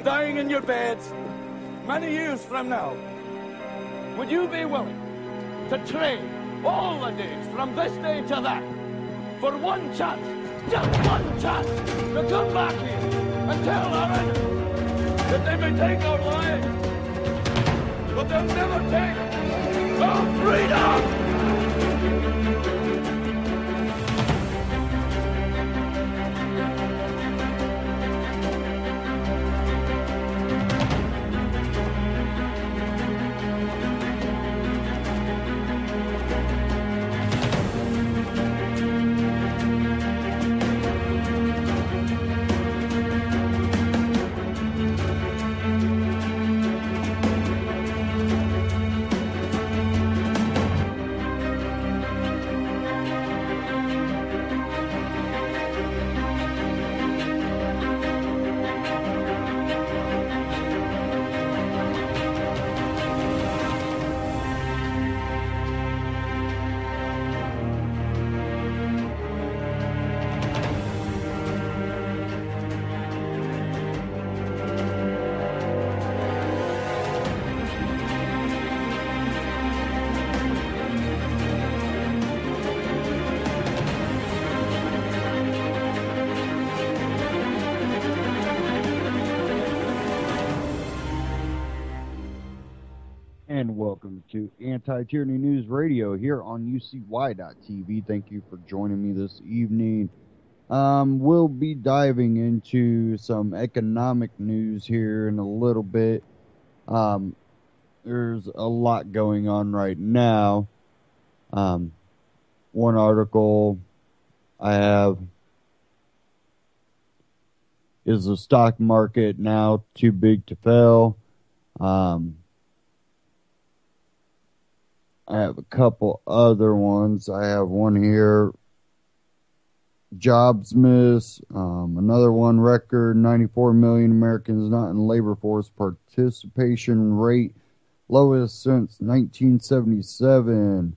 and dying in your beds many years from now, would you be willing to trade all the days from this day to that for one chance, just one chance, to come back here and tell our enemies that they may take our lives, but they'll never take our freedom? And welcome to Anti-Tyranny News Radio here on UCY.TV. Thank you for joining me this evening. We'll be diving into some economic news here in a little bit. There's a lot going on right now. One article I have is the stock market now too big to fail? I have a couple other ones. I have one here, jobs miss. Another one, record 94 million Americans not in labor force participation rate, lowest since 1977.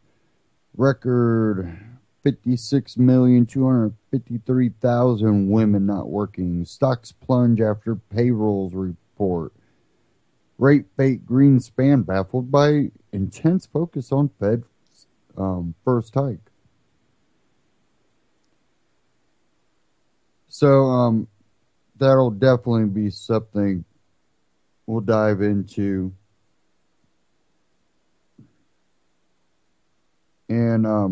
Record 56,253,000 women not working. Stocks plunge after payrolls report. Rate fake Greenspan baffled by intense focus on Fed first hike. So that'll definitely be something we'll dive into. And I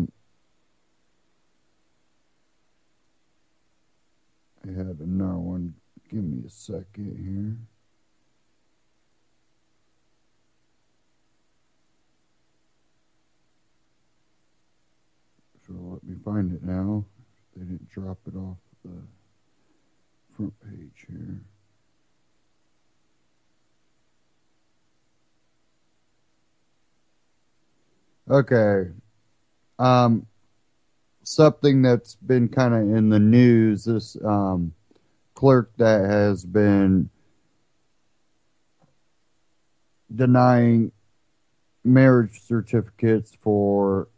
had another one. Give me a second here. So let me find it now. They didn't drop it off the front page here. Okay. Something that's been kind of in the news, this clerk that has been denying marriage certificates for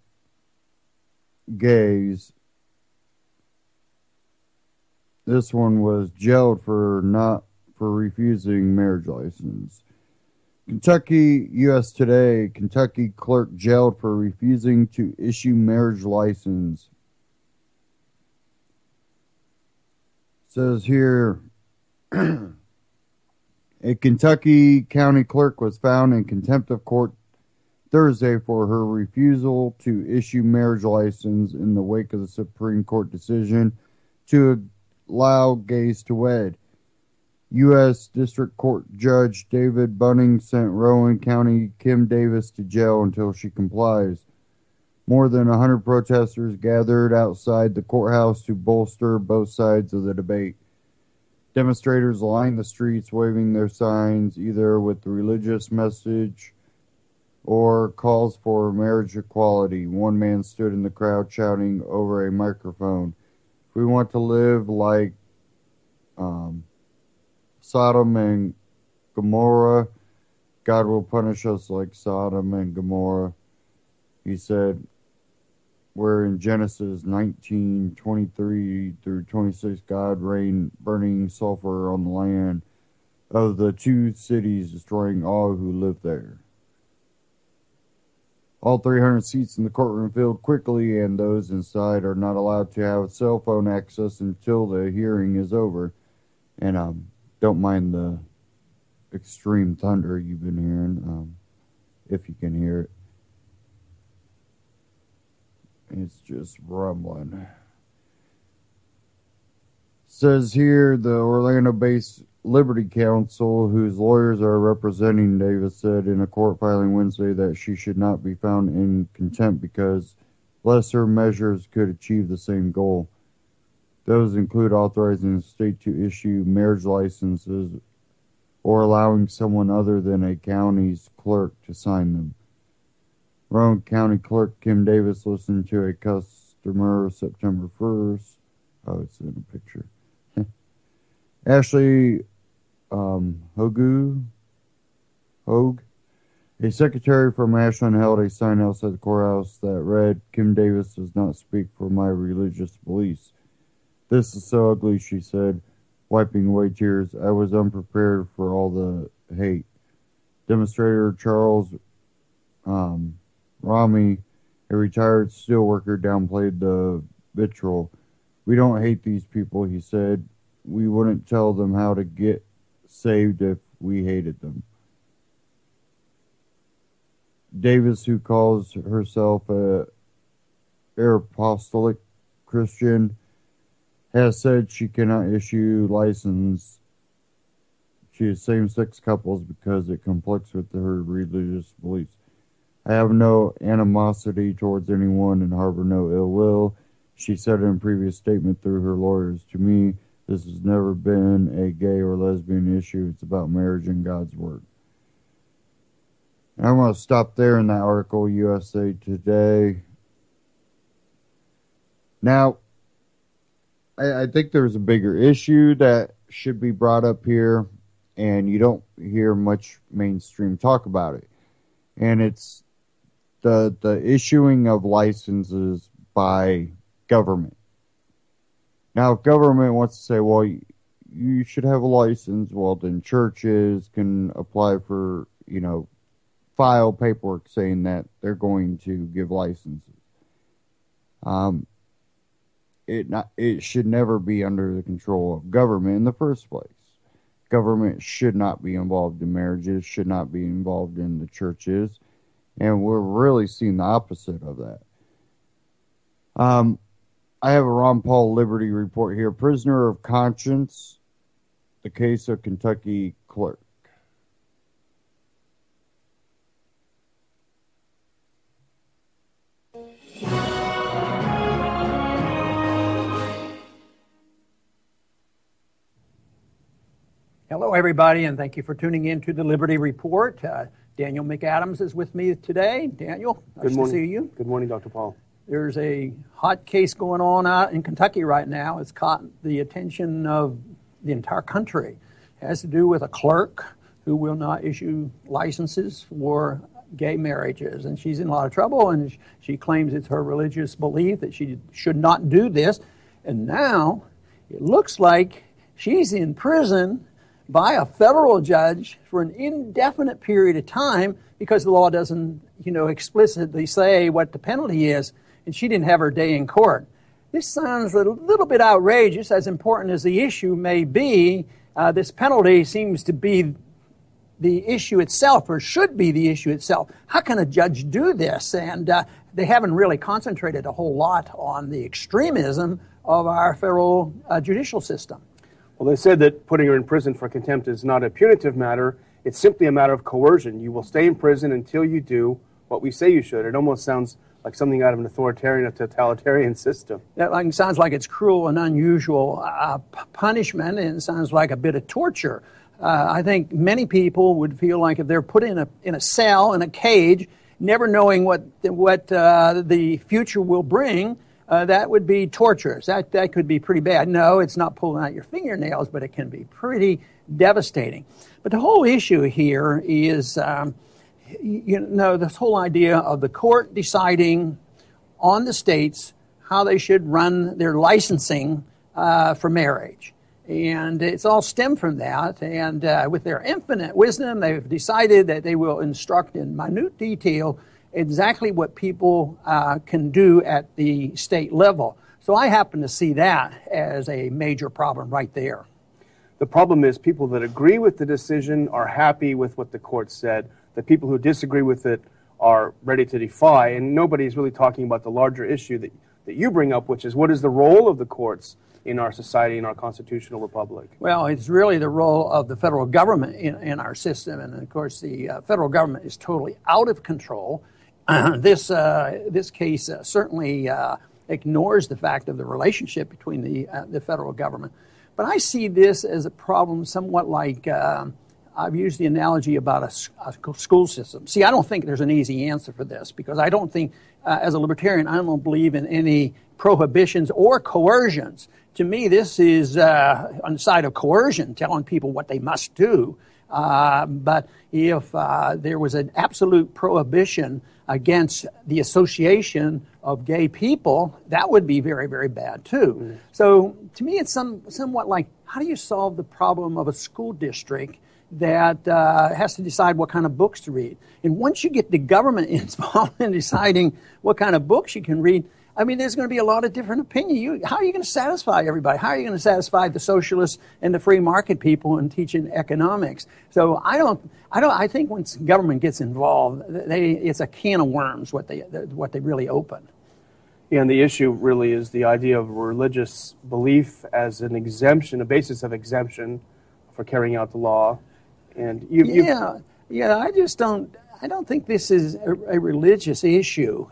gays. This one was jailed for refusing marriage license. Kentucky, U.S. Today, Kentucky clerk jailed for refusing to issue marriage license. Says here, a Kentucky county clerk was found in contempt of court Thursday for her refusal to issue marriage license in the wake of the Supreme Court decision to allow gays to wed. U.S. District Court Judge David Bunning sent Rowan County Kim Davis to jail until she complies. More than 100 protesters gathered outside the courthouse to bolster both sides of the debate. Demonstrators lined the streets waving their signs, either with the religious message or calls for marriage equality. One man stood in the crowd shouting over a microphone, "If we want to live like Sodom and Gomorrah, God will punish us like Sodom and Gomorrah." He said, where in Genesis 19:23 through 26, God rained burning sulfur on the land. of the two cities, destroying all who live there. All 300 seats in the courtroom filled quickly, and those inside are not allowed to have cell phone access until the hearing is over. And don't mind the extreme thunder you've been hearing, if you can hear it. It's just rumbling. Says here, the Orlando-based Liberty Counsel, whose lawyers are representing Davis, said in a court filing Wednesday that she should not be found in contempt because lesser measures could achieve the same goal. Those include authorizing the state to issue marriage licenses or allowing someone other than a county's clerk to sign them. Rowan County Clerk Kim Davis listened to a customer September 1st. Oh, it's in a picture. Ashley Hogue, a secretary from Ashland, held a sign outside the courthouse that read, "Kim Davis does not speak for my religious beliefs." "This is so ugly," she said, wiping away tears. "I was unprepared for all the hate." Demonstrator Charles Rami, a retired steelworker, downplayed the vitriol. "We don't hate these people," he said. "We wouldn't tell them how to get saved if we hated them." Davis, who calls herself an apostolic Christian, has said she cannot issue license to same-sex couples because it conflicts with her religious beliefs. "I have no animosity towards anyone and harbor no ill will," she said in a previous statement through her lawyers. "To me, this has never been a gay or lesbian issue. It's about marriage and God's Word." And I'm going to stop there in that article, USA Today. Now, I think there's a bigger issue that should be brought up here, and you don't hear much mainstream talk about it. And it's the issuing of licenses by government. Now, if government wants to say, well, you should have a license, well, then churches can apply for, file paperwork saying that they're going to give licenses. It should never be under the control of government in the first place. Government should not be involved in marriages, should not be involved in the churches, and we're really seeing the opposite of that. I have a Ron Paul Liberty report here. Prisoner of conscience, the case of Kentucky clerk. Hello, everybody, and thank you for tuning in to the Liberty Report. Daniel McAdams is with me today. Daniel, nice to see you. Good morning, Dr. Paul. There's a hot case going on out in Kentucky right now. It's caught the attention of the entire country. It has to do with a clerk who will not issue licenses for gay marriages. And she's in a lot of trouble, and she claims it's her religious belief that she should not do this. And now it looks like she's in prison by a federal judge for an indefinite period of time because the law doesn't, explicitly say what the penalty is, and she didn't have her day in court. This sounds a little bit outrageous, as important as the issue may be. This penalty seems to be the issue itself, or should be the issue itself. How can a judge do this? And they haven't really concentrated a whole lot on the extremism of our federal judicial system. Well, they said that putting her in prison for contempt is not a punitive matter. It's simply a matter of coercion. You will stay in prison until you do what we say you should. It almost sounds like something out of an authoritarian or totalitarian system. That sounds like it's cruel and unusual punishment, and sounds like a bit of torture. I think many people would feel like if they're put in a cell, in a cage, never knowing what the future will bring, that would be torturous. That could be pretty bad. No, it's not pulling out your fingernails, but it can be pretty devastating. But the whole issue here is, this whole idea of the court deciding on the states how they should run their licensing for marriage. And it's all stemmed from that. And with their infinite wisdom, they've decided that they will instruct in minute detail exactly what people can do at the state level. So I happen to see that as a major problem right there. The problem is people that agree with the decision are happy with what the court said. The people who disagree with it are ready to defy. And nobody's really talking about the larger issue that you bring up, which is what is the role of the courts in our society, in our constitutional republic? Well, it's really the role of the federal government in our system. And, of course, the federal government is totally out of control. This case certainly ignores the fact of the relationship between the federal government. But I see this as a problem somewhat like I've used the analogy about a school system. See, I don't think there's an easy answer for this because I don't think, as a libertarian, I don't believe in any prohibitions or coercions. To me, this is on the side of coercion, telling people what they must do. But if there was an absolute prohibition against the association of gay people, that would be very, very bad too. Mm. So to me, it's somewhat like, how do you solve the problem of a school district that has to decide what kind of books to read? And once you get the government involved in deciding what kind of books you can read, I mean, there's going to be a lot of different opinions. How are you going to satisfy everybody? How are you going to satisfy the socialists and the free market people in teaching economics? So I think once government gets involved, it's a can of worms what they really open. Yeah, and the issue really is the idea of religious belief as an exemption, a basis of exemption for carrying out the law. And I don't think this is a religious issue.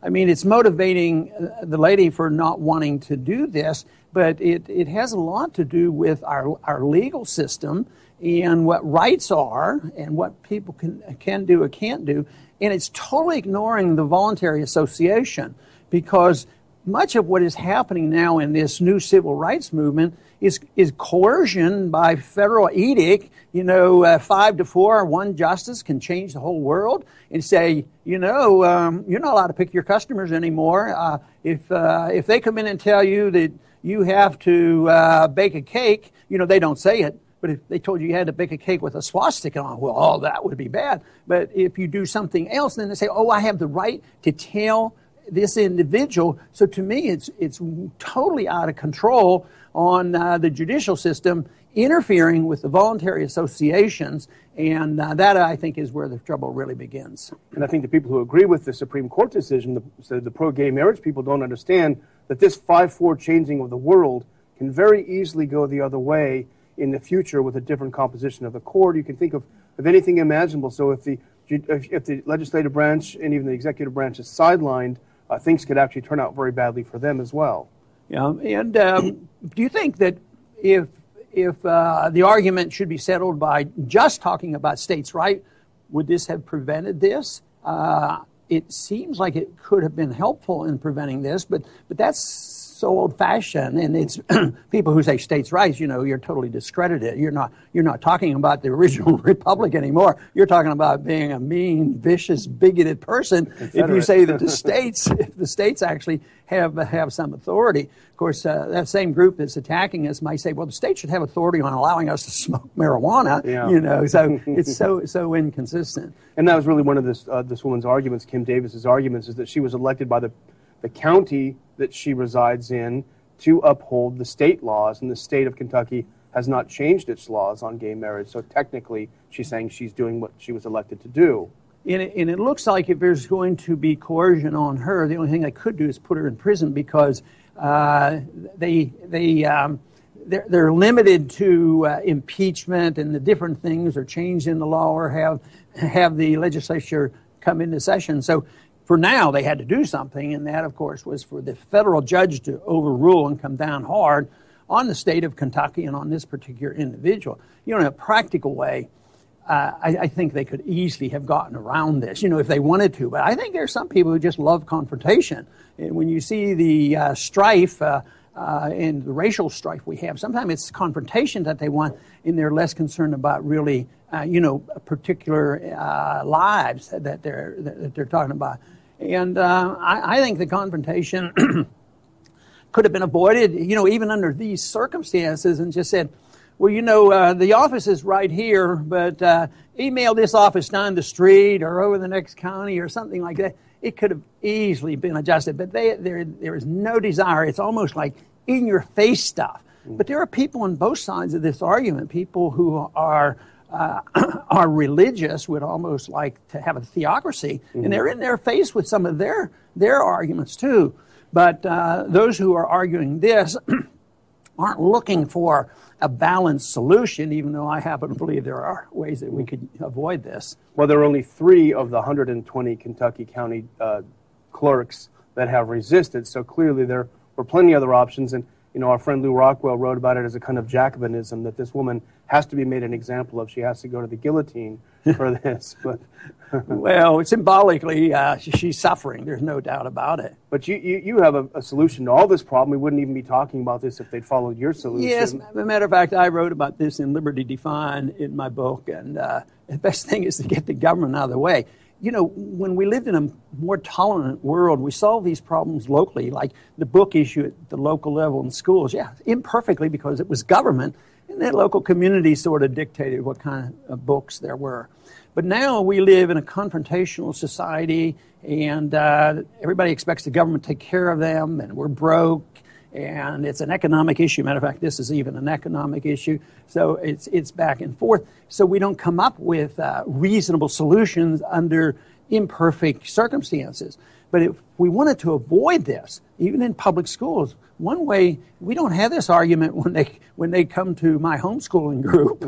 I mean, it's motivating the lady for not wanting to do this, but it has a lot to do with our legal system and what rights are and what people can do or can't do. And it's totally ignoring the voluntary association, because much of what is happening now in this new civil rights movement is coercion by federal edict. 5-4, one justice can change the whole world and say, you're not allowed to pick your customers anymore. If they come in and tell you that you have to bake a cake, they don't say it, but if they told you had to bake a cake with a swastika on, well, that would be bad. But if you do something else, then they say, I have the right to tell this individual. So to me, it's totally out of control on the judicial system, interfering with the voluntary associations, and that, I think, is where the trouble really begins. And I think the people who agree with the Supreme Court decision, the pro-gay marriage people, don't understand that this 5-4 changing of the world can very easily go the other way in the future with a different composition of the court. You can think of anything imaginable. So if the legislative branch and even the executive branch is sidelined, things could actually turn out very badly for them as well. Yeah, and do you think that if the argument should be settled by just talking about states' right, would this have prevented this? It seems like it could have been helpful in preventing this, but that's so old-fashioned, and it's people who say states' rights, you're totally discredited. You're not talking about the original republic anymore. You're talking about being a mean, vicious, bigoted person if you say that if the states actually have some authority. Of course, that same group that's attacking us might say, well, the state should have authority on allowing us to smoke marijuana. Yeah. So it's so inconsistent. And that was really one of this woman's arguments, Kim Davis's arguments, is that she was elected by the county that she resides in to uphold the state laws, and the state of Kentucky has not changed its laws on gay marriage. So technically, she's saying she's doing what she was elected to do. And it looks like if there's going to be coercion on her, the only thing I could do is put her in prison, because they're limited to impeachment, and the different things are changed in the law, or have the legislature come into session. So for now, they had to do something, and that, of course, was for the federal judge to overrule and come down hard on the state of Kentucky and on this particular individual. In a practical way, I think they could easily have gotten around this, if they wanted to. But I think there's some people who just love confrontation. And when you see the strife and the racial strife we have, sometimes it's confrontation that they want, and they're less concerned about really, particular lives that they're talking about. And I think the confrontation could have been avoided, even under these circumstances, and just said, well, the office is right here, but email this office down the street or over the next county or something like that. It could have easily been adjusted, but there is no desire. It's almost like in-your-face stuff. But there are people on both sides of this argument, people who are religious, would almost like to have a theocracy, and they're in their face with some of their arguments too. But those who are arguing this aren't looking for a balanced solution, even though I happen to believe there are ways that we could avoid this. Well, there are only 3 of the 120 Kentucky County clerks that have resisted, so clearly there were plenty of other options. And our friend Lou Rockwell wrote about it as a kind of Jacobinism, that this woman has to be made an example of. She has to go to the guillotine for this. But well, symbolically, she's suffering. There's no doubt about it. But you have a solution to all this problem. We wouldn't even be talking about this if they'd followed your solution. Yes, as a matter of fact, I wrote about this in Liberty Defined in my book, and the best thing is to get the government out of the way. When we lived in a more tolerant world, we solved these problems locally, like the book issue at the local level in schools. Yeah, imperfectly because it was government, and that local community sort of dictated what kind of books there were. But now we live in a confrontational society, and everybody expects the government to take care of them, and we're broke, and it's an economic issue. Matter of fact, this is even an economic issue. So it's back and forth. So we don't come up with reasonable solutions under imperfect circumstances. But if we wanted to avoid this, even in public schools, one way, we don't have this argument when they come to my homeschooling group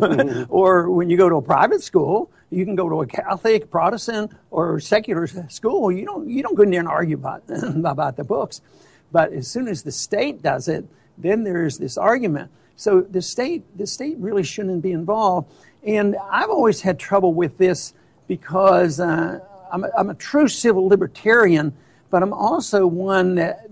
or when you go to a private school. You can go to a Catholic, Protestant, or secular school. You don't go in there and argue about the books. But as soon as the state does it, then there's this argument. So the state really shouldn't be involved. And I've always had trouble with this because I'm a true civil libertarian, but I'm also one that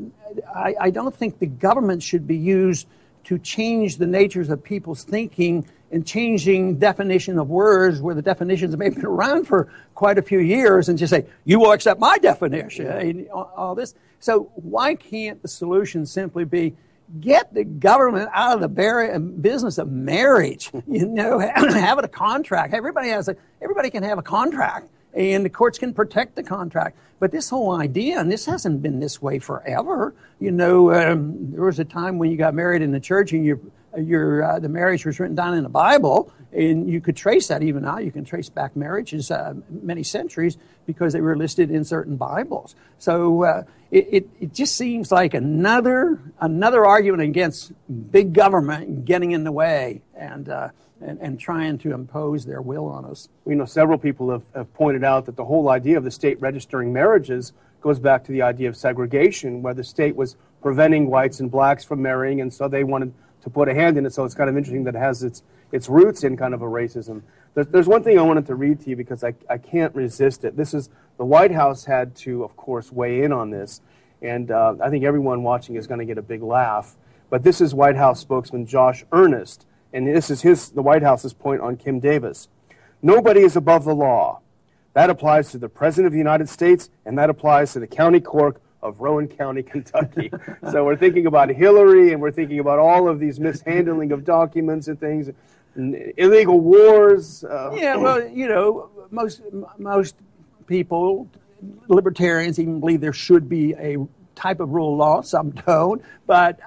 I don't think the government should be used to change the natures of people's thinking and changing definition of words where the definitions may have been around for quite a few years and just say, you will accept my definition, and all this. So why can't the solution simply be get the government out of the business of marriage? Have it a contract. Everybody can have a contract, and the courts can protect the contract. But this whole idea, and this hasn't been this way forever. There was a time when you got married in the church, and the marriage was written down in the Bible, and you could trace that even now. You can trace back marriages many centuries because they were listed in certain Bibles. So it just seems like another argument against big government getting in the way and trying to impose their will on us. Several people have pointed out that the whole idea of the state registering marriages goes back to the idea of segregation, where the state was preventing whites and blacks from marrying, and so they wanted to put a hand in it. So it's kind of interesting that it has its roots in kind of a racism. There's one thing I wanted to read to you because I can't resist it. This is, the White House had to, of course, weigh in on this, and I think everyone watching is going to get a big laugh. But this is White House spokesman Josh Earnest, and this is the White House's point on Kim Davis. Nobody is above the law. That applies to the President of the United States, and that applies to the county clerk of Rowan County, Kentucky. So we're thinking about Hillary, and we're thinking about all of these mishandling of documents and things, and illegal wars. Most people, libertarians, even believe there should be a type of rule of law. Some don't, but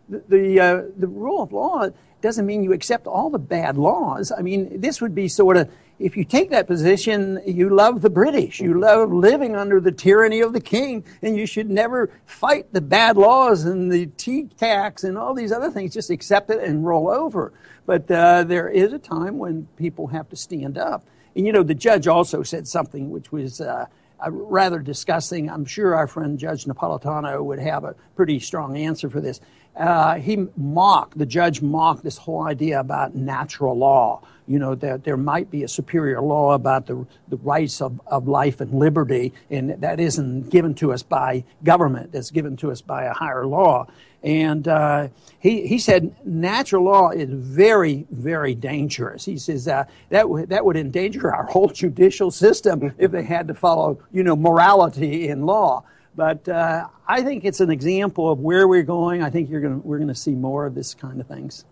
the rule of law doesn't mean you accept all the bad laws. I mean, this would be sort of, if you take that position, you love the British. You love living under the tyranny of the king, and you should never fight the bad laws and the tea tax and all these other things. Just accept it and roll over. But there is a time when people have to stand up. And, the judge also said something which was rather disgusting. I'm sure our friend Judge Napolitano would have a pretty strong answer for this. The judge mocked this whole idea about natural law, that there might be a superior law about the rights of life and liberty, and that isn't given to us by government, that's given to us by a higher law. And he said natural law is very, very dangerous. He says that would endanger our whole judicial system if they had to follow, morality in law. But I think it's an example of where we're going. I think we're going to see more of this kind of things.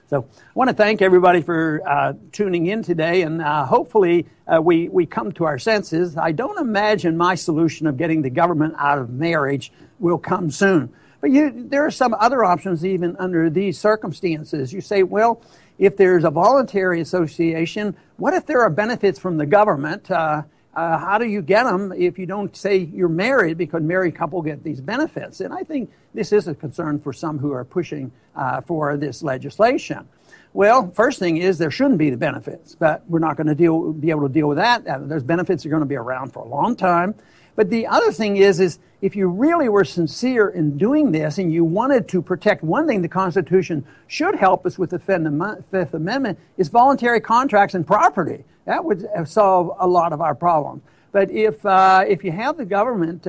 So I want to thank everybody for tuning in today, and hopefully we come to our senses. I don't imagine my solution of getting the government out of marriage will come soon. But there are some other options even under these circumstances. You say, well, if there's a voluntary association, what if there are benefits from the government? How do you get them if you don't say you're married, because married couple get these benefits? And I think this is a concern for some who are pushing for this legislation. Well, first thing is there shouldn't be the benefits, but we're not going to be able to deal with that. Those benefits are going to be around for a long time. But the other thing is if you really were sincere in doing this and you wanted to protect one thing the Constitution should help us with the Fifth Amendment is voluntary contracts and property. That would solve a lot of our problems. But if you have the government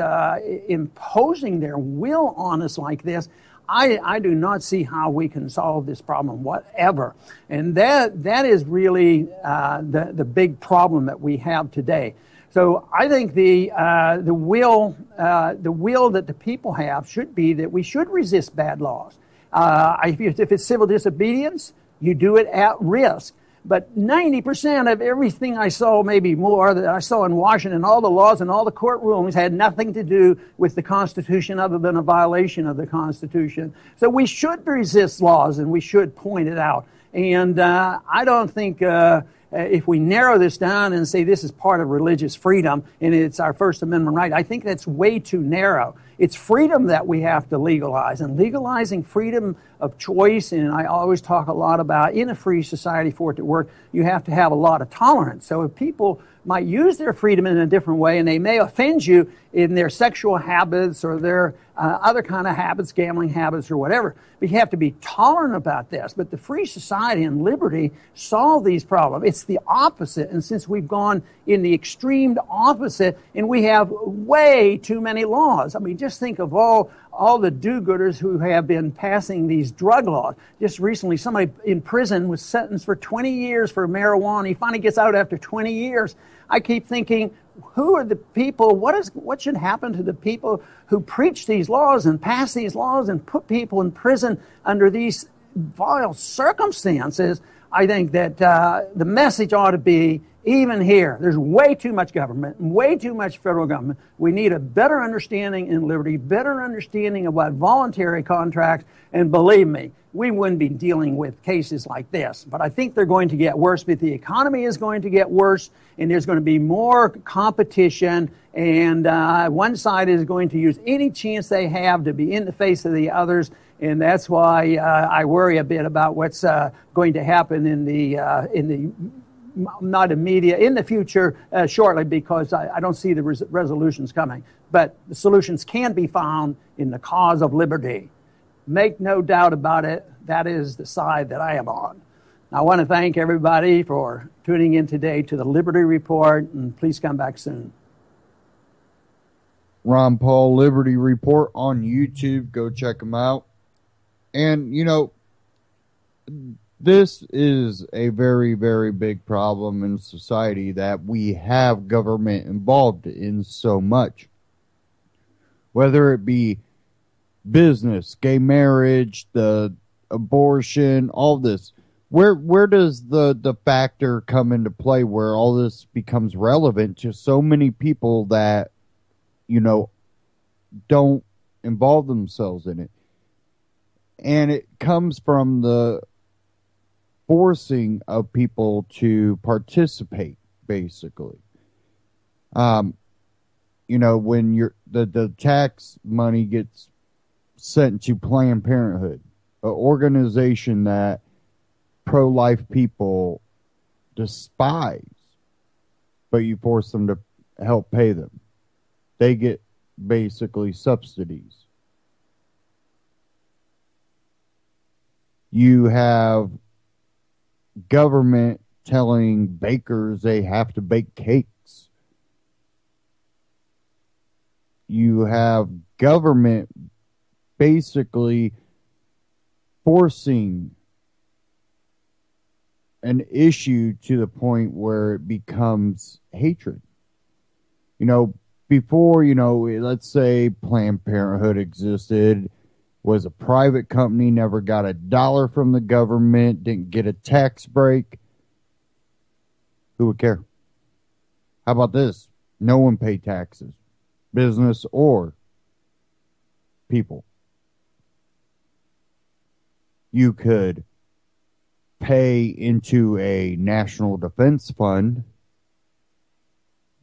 imposing their will on us like this, I do not see how we can solve this problem whatever. And that is really the big problem that we have today. So I think the will that the people have should be that we should resist bad laws. If it's civil disobedience, you do it at risk. But 90% of everything I saw, maybe more, that I saw in Washington, all the laws and all the court rulings had nothing to do with the Constitution other than a violation of the Constitution. So we should resist laws and we should point it out. And I don't think if we narrow this down and say this is part of religious freedom and it's our First Amendment right, I think that's way too narrow. It's freedom that we have to legalize, and legalizing freedom of choice, and I always talk a lot about in a free society for it to work, you have to have a lot of tolerance. So if people might use their freedom in a different way, and they may offend you in their sexual habits or their other kind of habits, gambling habits or whatever, but you have to be tolerant about this. But the free society and liberty solve these problems. It's the opposite, and since we've gone in the extreme opposite, and we have way too many laws. I mean, just think of all the do-gooders who have been passing these drug laws. Just recently, somebody in prison was sentenced for 20 years for marijuana. He finally gets out after 20 years. I keep thinking, who are the people, what should happen to the people who preach these laws and pass these laws and put people in prison under these vile circumstances? I think that the message ought to be, even here, there's way too much government, way too much federal government. We need a better understanding in liberty, better understanding about voluntary contracts, and believe me, we wouldn't be dealing with cases like this. But I think they're going to get worse, but the economy is going to get worse, and there's going to be more competition, and one side is going to use any chance they have to be in the face of the others, and that's why I worry a bit about what's going to happen in the not immediate, in the future, shortly, because I don't see the resolutions coming. But the solutions can be found in the cause of liberty. Make no doubt about it, that is the side that I am on. I want to thank everybody for tuning in today to the Liberty Report, and please come back soon. Ron Paul Liberty Report on YouTube. Go check them out. And, you know, this is a very, very big problem in society that we have government involved in so much. Whether it be business, gay marriage, the abortion, all this. Where does the factor come into play where all this becomes relevant to so many people that, you know, don't involve themselves in it? And it comes from the forcing of people to participate, basically. You know, when the tax money gets sent to Planned Parenthood, an organization that pro-life people despise, but you force them to help pay them. They get basically subsidies. You have government telling bakers they have to bake cakes. You have government basically forcing an issue to the point where it becomes hatred. You know, before, let's say Planned Parenthood existed, was a private company, never got a dollar from the government, didn't get a tax break, who would care? How about this? No one paid taxes, business or people. You could pay into a national defense fund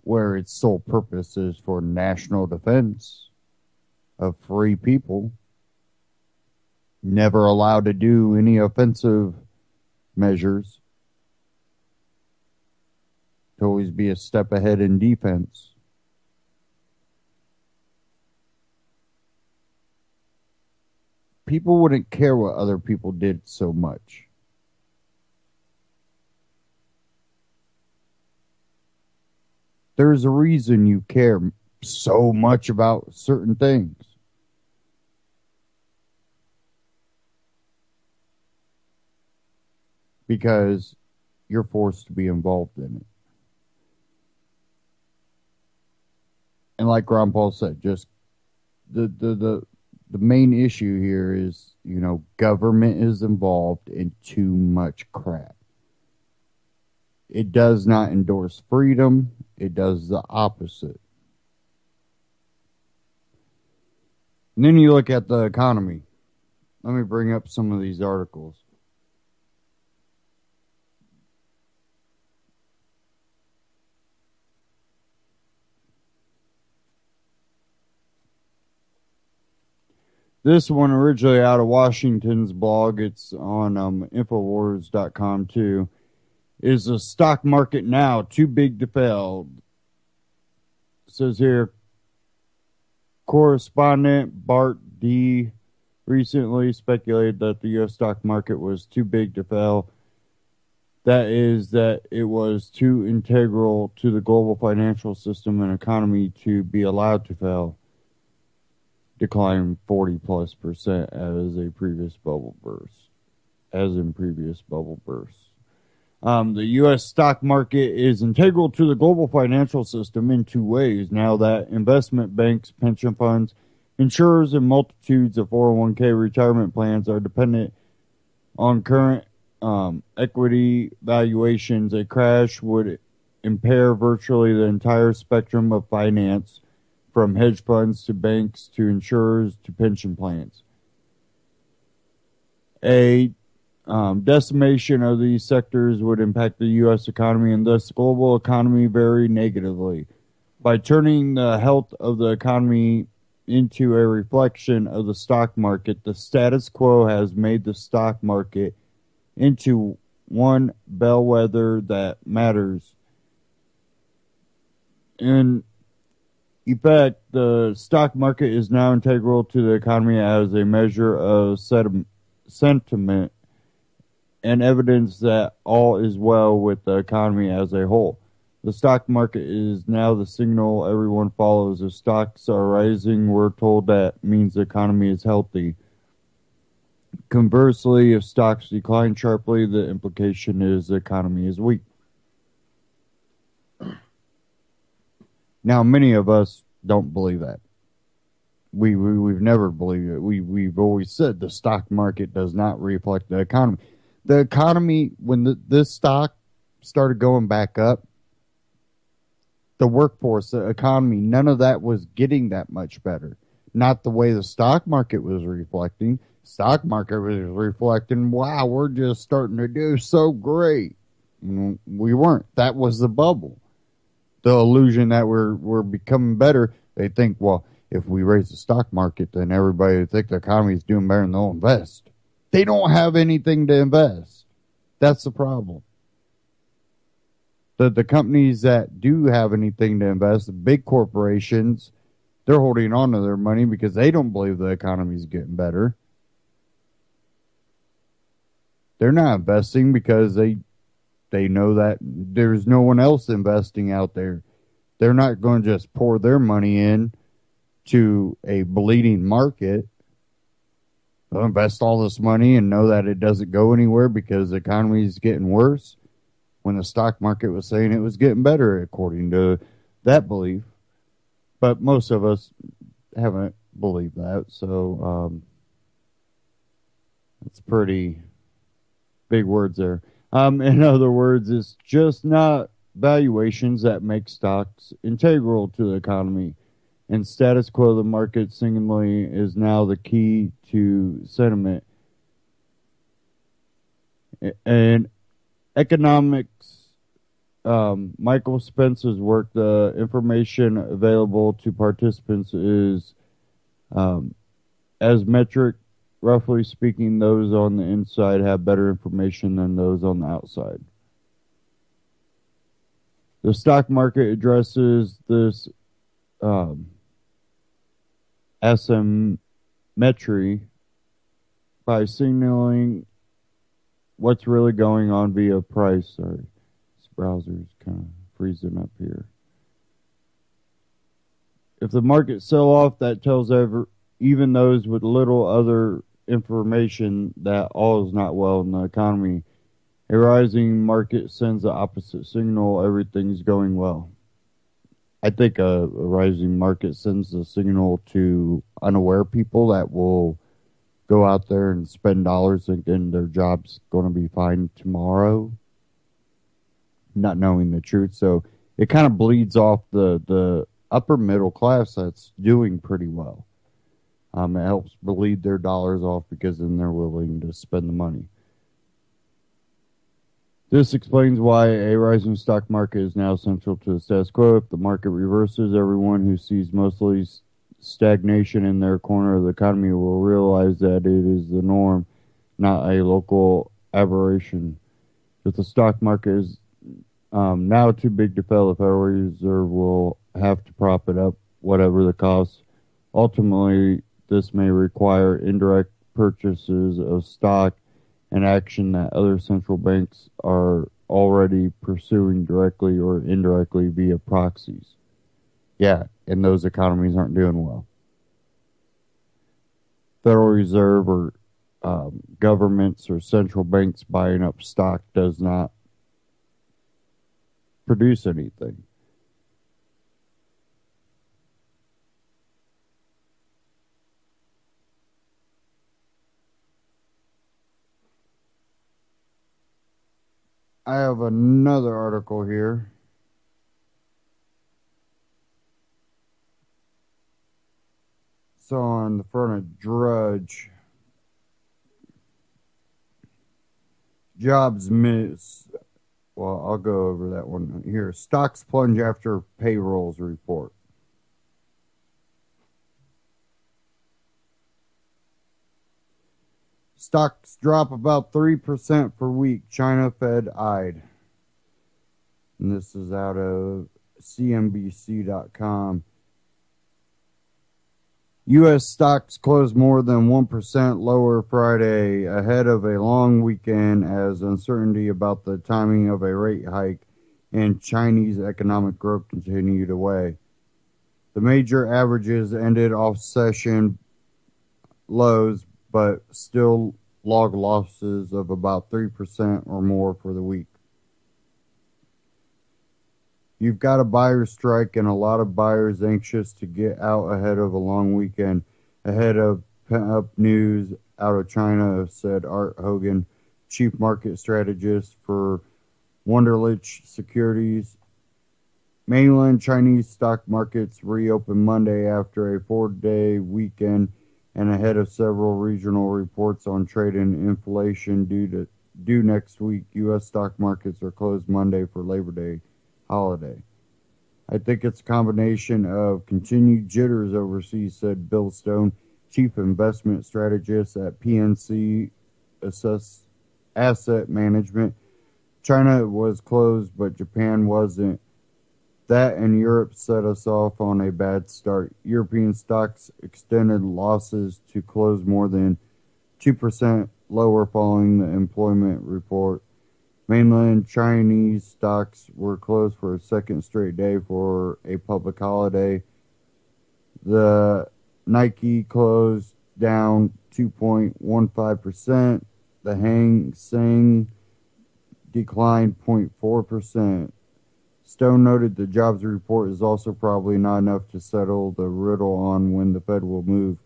where its sole purpose is for national defense of free people, never allowed to do any offensive measures, to always be a step ahead in defense. People wouldn't care what other people did so much. There's a reason you care so much about certain things. Because you're forced to be involved in it. And like Ron Paul said, just the main issue here is, government is involved in too much crap. It does not endorse freedom. It does the opposite. And then you look at the economy. Let me bring up some of these articles. This one originally out of Washington's blog, it's on Infowars.com too. Is the stock market now too big to fail? It says here, correspondent Bart D. recently speculated that the U.S. stock market was too big to fail. That is, that it was too integral to the global financial system and economy to be allowed to fail. Declined 40+% as in previous bubble bursts. The U.S. stock market is integral to the global financial system in two ways. Now that investment banks, pension funds, insurers, and multitudes of 401k retirement plans are dependent on current equity valuations, a crash would impair virtually the entire spectrum of finance, from hedge funds to banks to insurers to pension plans. A decimation of these sectors would impact the U.S. economy and thus the global economy very negatively. By turning the health of the economy into a reflection of the stock market, the status quo has made the stock market into one bellwether that matters. In effect, the stock market is now integral to the economy as a measure of sentiment and evidence that all is well with the economy as a whole. The stock market is now the signal everyone follows. If stocks are rising, we're told that means the economy is healthy. Conversely, if stocks decline sharply, the implication is the economy is weak. Now, many of us don't believe that. We've never believed it. We've always said the stock market does not reflect the economy. The economy, when this stock started going back up, the workforce, the economy, none of that was getting that much better. Not the way the stock market was reflecting. Stock market was reflecting, wow, we're just starting to do so great. We weren't. That was the bubble. The illusion that we're becoming better. They think, well, if we raise the stock market, then everybody will think the economy is doing better and they'll invest. They don't have anything to invest. That's the problem. The companies that do have anything to invest, the big corporations, they're holding on to their money because they don't believe the economy is getting better. They're not investing because they know that there's no one else investing out there. They're not going to just pour their money in to a bleeding market. They'll invest all this money and know that it doesn't go anywhere because the economy is getting worse when the stock market was saying it was getting better according to that belief. but most of us haven't believed that. So it's pretty big words there. In other words, it's just not valuations that make stocks integral to the economy. And status quo of the market seemingly is now the key to sentiment. And economics, Michael Spence's work, the information available to participants is as metric. Roughly speaking, those on the inside have better information than those on the outside. The stock market addresses this asymmetry by signaling what's really going on via price. Sorry, this browser's kind of freezing up here. If the market sell off, that tells even those with little other information that all is not well in the economy. A rising market sends the opposite signal, everything's going well. I think a rising market sends the signal to unaware people that will go out there and spend dollars thinking their job's going to be fine tomorrow, not knowing the truth. So it kind of bleeds off the upper middle class that's doing pretty well. It helps bleed their dollars off because then they're willing to spend the money. This explains why a rising stock market is now central to the status quo. If the market reverses, everyone who sees mostly stagnation in their corner of the economy will realize that it is the norm, not a local aberration. If the stock market is now too big to fail, the Federal Reserve will have to prop it up, whatever the cost. Ultimately, this may require indirect purchases of stock, an action that other central banks are already pursuing directly or indirectly via proxies. Yeah, and those economies aren't doing well. Federal Reserve or governments or central banks buying up stock does not produce anything. I have another article here. So on the front of Drudge, jobs miss. Well, I'll go over that one here. Stocks plunge after payrolls report. Stocks drop about 3% per week. China Fed eyed. And this is out of CNBC.com. U.S. stocks closed more than 1% lower Friday ahead of a long weekend as uncertainty about the timing of a rate hike and Chinese economic growth continued to weigh. The major averages ended off session lows, but still log losses of about 3% or more for the week. You've got a buyer's strike and a lot of buyers anxious to get out ahead of a long weekend, ahead of pent-up news out of China, said Art Hogan, chief market strategist for Wunderlich Securities. Mainland Chinese stock markets reopened Monday after a 4-day weekend and ahead of several regional reports on trade and inflation due next week. U.S. stock markets are closed Monday for Labor Day holiday. I think it's a combination of continued jitters overseas, said Bill Stone, chief investment strategist at PNC Asset Management. China was closed, but Japan wasn't. That and Europe set us off on a bad start. European stocks extended losses to close more than 2% lower following the employment report. Mainland Chinese stocks were closed for a second straight day for a public holiday. The Nike closed down 2.15%. The Hang Seng declined 0.4%. Stone noted the jobs report is also probably not enough to settle the riddle on when the Fed will move.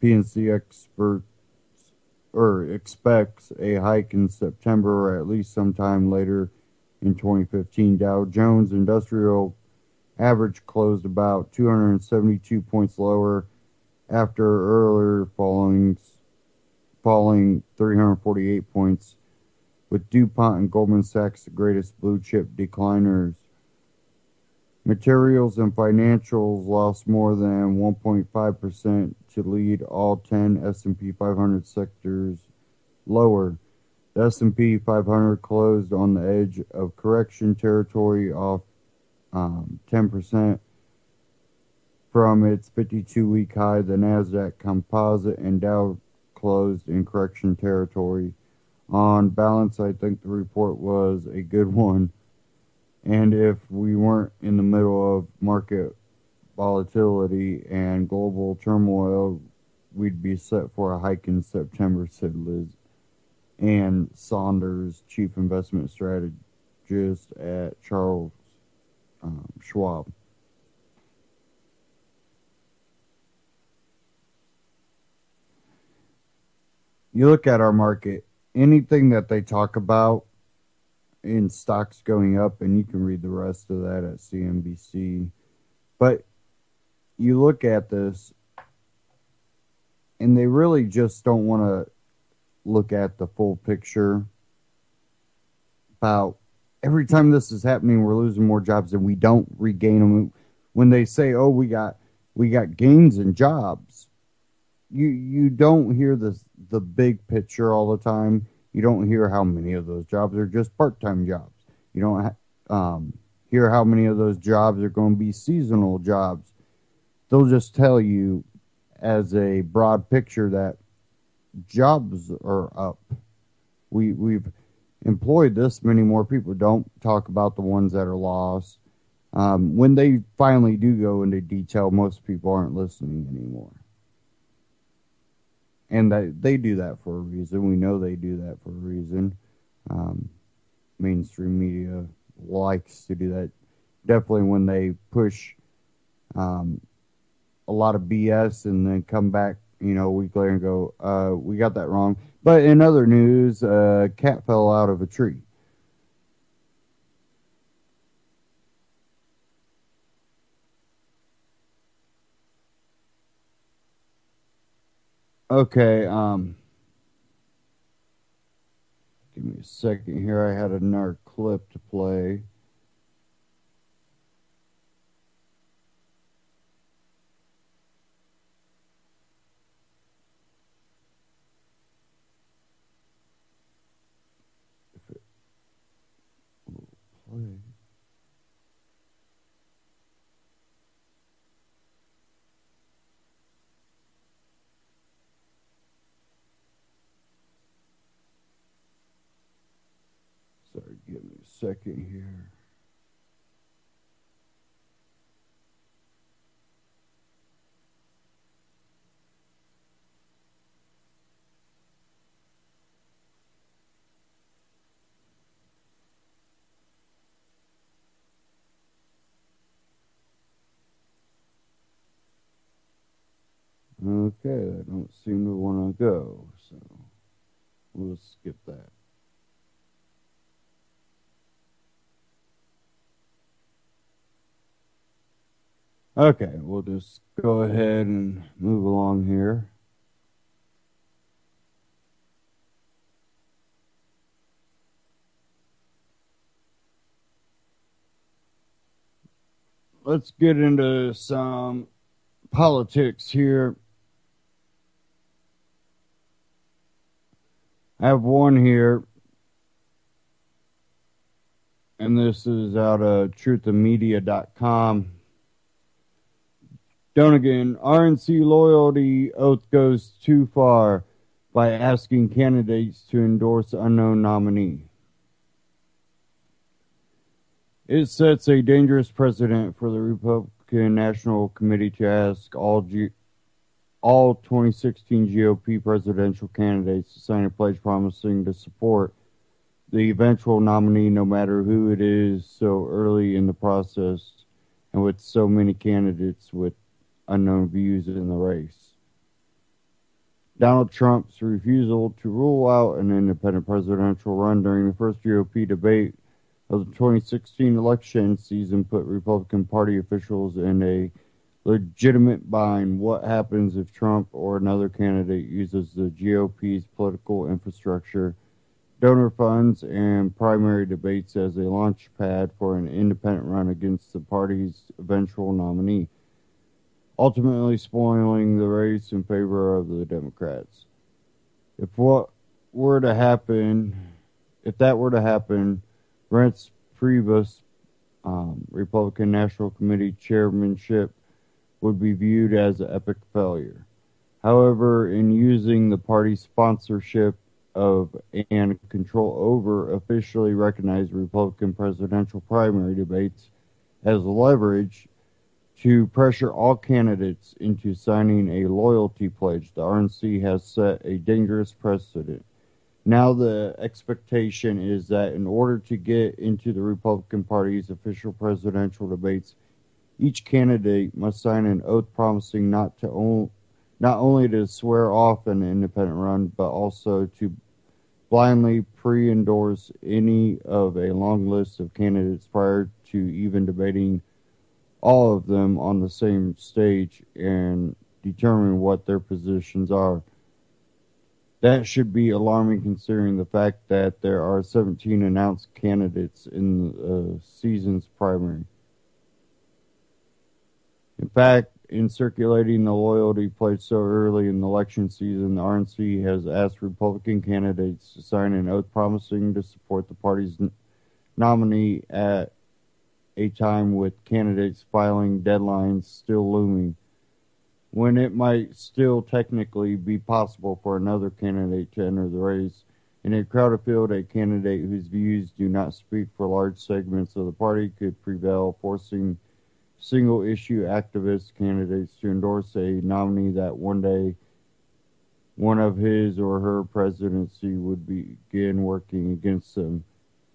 PNC expects a hike in September or at least sometime later in 2015. Dow Jones Industrial Average closed about 272 points lower after earlier falling 348 points, with DuPont and Goldman Sachs the greatest blue chip decliners. Materials and financials lost more than 1.5% to lead all 10 S&P 500 sectors lower. The S&P 500 closed on the edge of correction territory, off 10% from its 52-week high. The Nasdaq Composite and Dow closed in correction territory. On balance, I think the report was a good one. And if we weren't in the middle of market volatility and global turmoil, we'd be set for a hike in September, said Liz Ann Saunders, Chief Investment Strategist at Charles Schwab. You look at our market, anything that they talk about in stocks going up, and you can read the rest of that at CNBC. But you look at this, and they really just don't want to look at the full picture about every time this is happening, we're losing more jobs and we don't regain them. When they say, oh, we got gains in jobs, you don't hear the big picture all the time. You don't hear how many of those jobs are just part-time jobs. You don't hear how many of those jobs are going to be seasonal jobs. They'll just tell you as a broad picture that jobs are up. We've employed this many more people. Don't talk about the ones that are lost. When they finally do go into detail, most people aren't listening anymore. And they do that for a reason. We know they do that for a reason. Mainstream media likes to do that. Definitely when they push a lot of BS and then come back, a week later and go, we got that wrong. But in other news, a cat fell out of a tree. Okay, give me a second here. I had another clip to play. If it will play. Sorry, give me a second here. Okay, I don't seem to want to go, so we'll skip that. Okay, we'll just go ahead and move along here. Let's get into some politics here. I have one here, and this is out of truthandmedia.com. Donegan, RNC loyalty oath goes too far by asking candidates to endorse unknown nominee. It sets a dangerous precedent for the Republican National Committee to ask all 2016 GOP presidential candidates to sign a pledge promising to support the eventual nominee, no matter who it is, so early in the process and with so many candidates with unknown views in the race. Donald Trump's refusal to rule out an independent presidential run during the first GOP debate of the 2016 election season put Republican Party officials in a legitimate bind. What happens if Trump or another candidate uses the GOP's political infrastructure, donor funds, and primary debates as a launch pad for an independent run against the party's eventual nominee, ultimately spoiling the race in favor of the Democrats? If that were to happen, Reince Priebus, Republican National Committee chairmanship, would be viewed as an epic failure. However, in using the party's sponsorship of and control over officially recognized Republican presidential primary debates as leverage to pressure all candidates into signing a loyalty pledge, the RNC has set a dangerous precedent. Now the expectation is that in order to get into the Republican Party's official presidential debates, each candidate must sign an oath promising not only to swear off an independent run, but also to blindly pre-endorse any of a long list of candidates prior to even debating all of them on the same stage and determine what their positions are. That should be alarming considering the fact that there are 17 announced candidates in the season's primary. In fact, in circulating the loyalty pledge so early in the election season, the RNC has asked Republican candidates to sign an oath promising to support the party's nominee at a time with candidates filing deadlines still looming, when it might still technically be possible for another candidate to enter the race. In a crowded field, a candidate whose views do not speak for large segments of the party could prevail, forcing single-issue activist candidates to endorse a nominee that one day one of his or her presidency would begin working against them,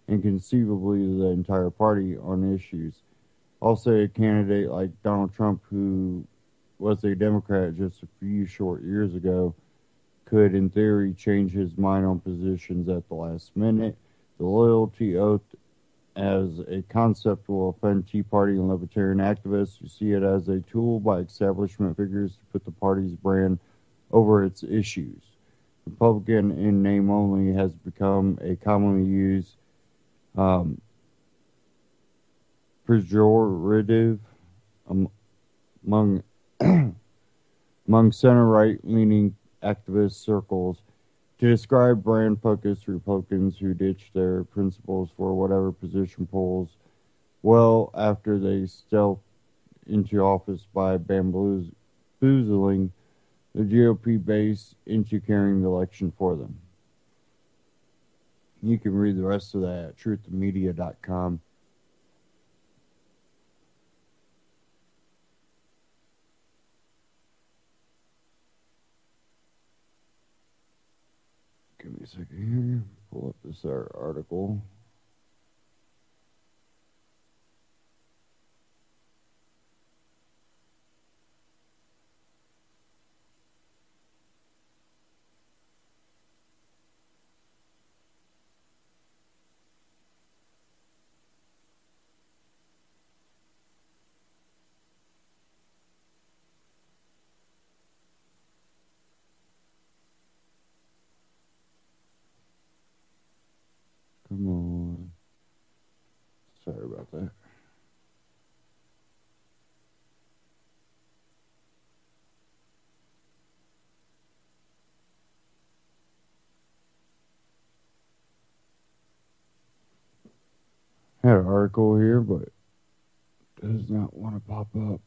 and conceivably the entire party, on issues. Also, a candidate like Donald Trump, who was a Democrat just a few short years ago, could, in theory, change his mind on positions at the last minute. The loyalty oath as a concept will offend Tea Party and Libertarian activists who see it as a tool by establishment figures to put the party's brand over its issues. Republican in name only has become a commonly used pejorative among center-right leaning activist circles to describe brand-focused Republicans who ditch their principles for whatever position polls well after they stealth into office by bamboozling the GOP base into carrying the election for them. You can read the rest of that at truthmedia.com. Give me a second here. Pull up this article. Come on. Sorry about that. I had an article here, but it does not want to pop up.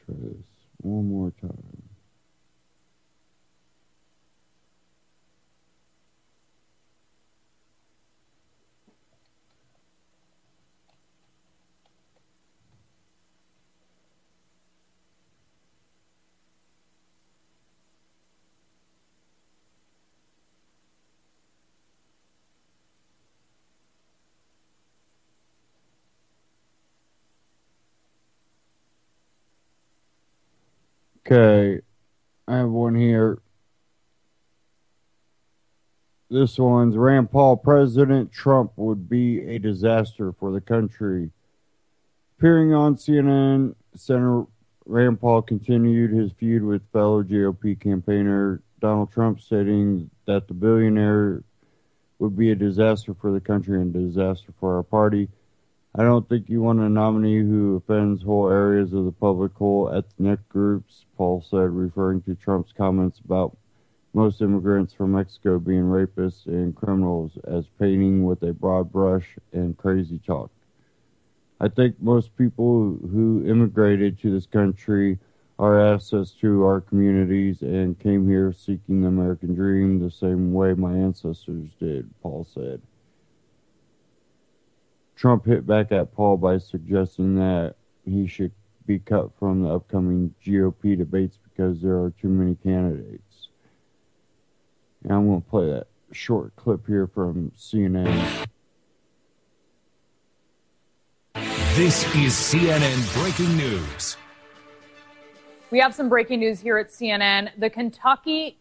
Try this one more time. Okay, I have one here. This one's Rand Paul. President Trump would be a disaster for the country. Appearing on CNN, Senator Rand Paul continued his feud with fellow GOP campaigner Donald Trump, stating that the billionaire would be a disaster for the country and a disaster for our party. I don't think you want a nominee who offends whole areas of the public, whole ethnic groups, Paul said, referring to Trump's comments about most immigrants from Mexico being rapists and criminals as painting with a broad brush and crazy talk. I think most people who immigrated to this country are assets to our communities and came here seeking the American dream the same way my ancestors did, Paul said. Trump hit back at Paul by suggesting that he should be cut from the upcoming GOP debates because there are too many candidates. And I'm going to play that short clip here from CNN. This is CNN Breaking News. We have some breaking news here at CNN. The Kentucky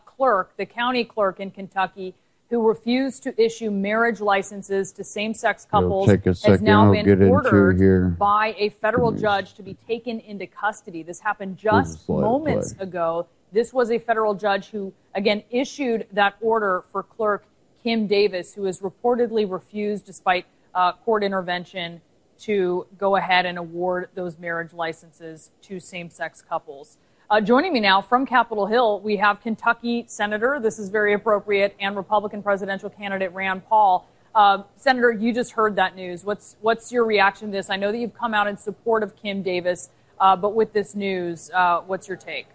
clerk, the county clerk in Kentucky, who refused to issue marriage licenses to same-sex couples, has now been ordered by a federal judge to be taken into custody. This happened just moments ago. This was a federal judge who, again, issued that order for clerk Kim Davis, who has reportedly refused, despite court intervention, to go ahead and award those marriage licenses to same-sex couples. Joining me now from Capitol Hill, we have Kentucky Senator, this is very appropriate, and Republican presidential candidate Rand Paul. Senator, you just heard that news. What's your reaction to this? I know that you've come out in support of Kim Davis, but with this news, what's your take?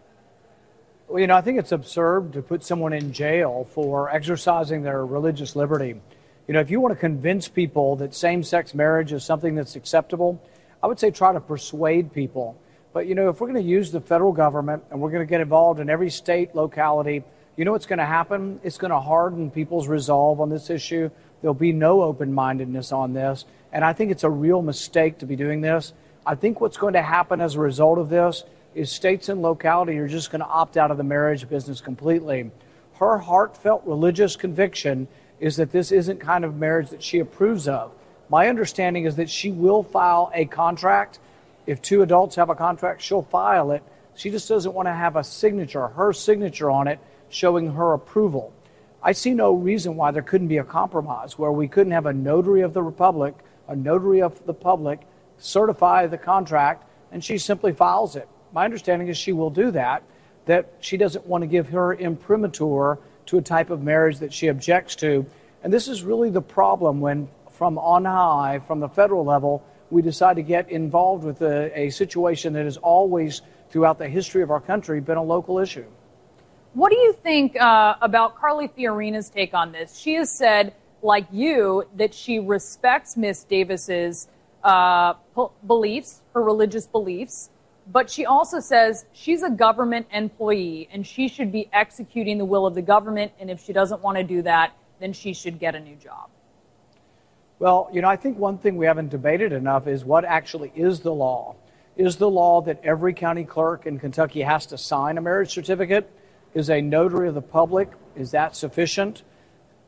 Well, I think it's absurd to put someone in jail for exercising their religious liberty. If you want to convince people that same-sex marriage is something that's acceptable, I would say try to persuade people. But, if we're going to use the federal government and we're going to get involved in every state, locality, what's going to happen? It's going to harden people's resolve on this issue. There'll be no open-mindedness on this. And I think it's a real mistake to be doing this. I think what's going to happen as a result of this is states and locality are just going to opt out of the marriage business completely. Her heartfelt religious conviction is that this isn't kind of marriage that she approves of. My understanding is that she will file a contract. If two adults have a contract, she'll file it. She just doesn't want to have a signature, her signature on it, showing her approval. I see no reason why there couldn't be a compromise where we couldn't have a notary of the republic, a notary of the public, certify the contract, and she simply files it. My understanding is she will do that she doesn't want to give her imprimatur to a type of marriage that she objects to. And this is really the problem when, from on high, from the federal level, we decide to get involved with a situation that has always, throughout the history of our country, been a local issue. What do you think about Carly Fiorina's take on this? She has said, like you, that she respects Miss Davis's beliefs, her religious beliefs, but she also says she's a government employee and she should be executing the will of the government, and if she doesn't want to do that, then she should get a new job. Well, I think one thing we haven't debated enough is what actually is the law. Is the law that every county clerk in Kentucky has to sign a marriage certificate? Is a notary of the public, is that sufficient?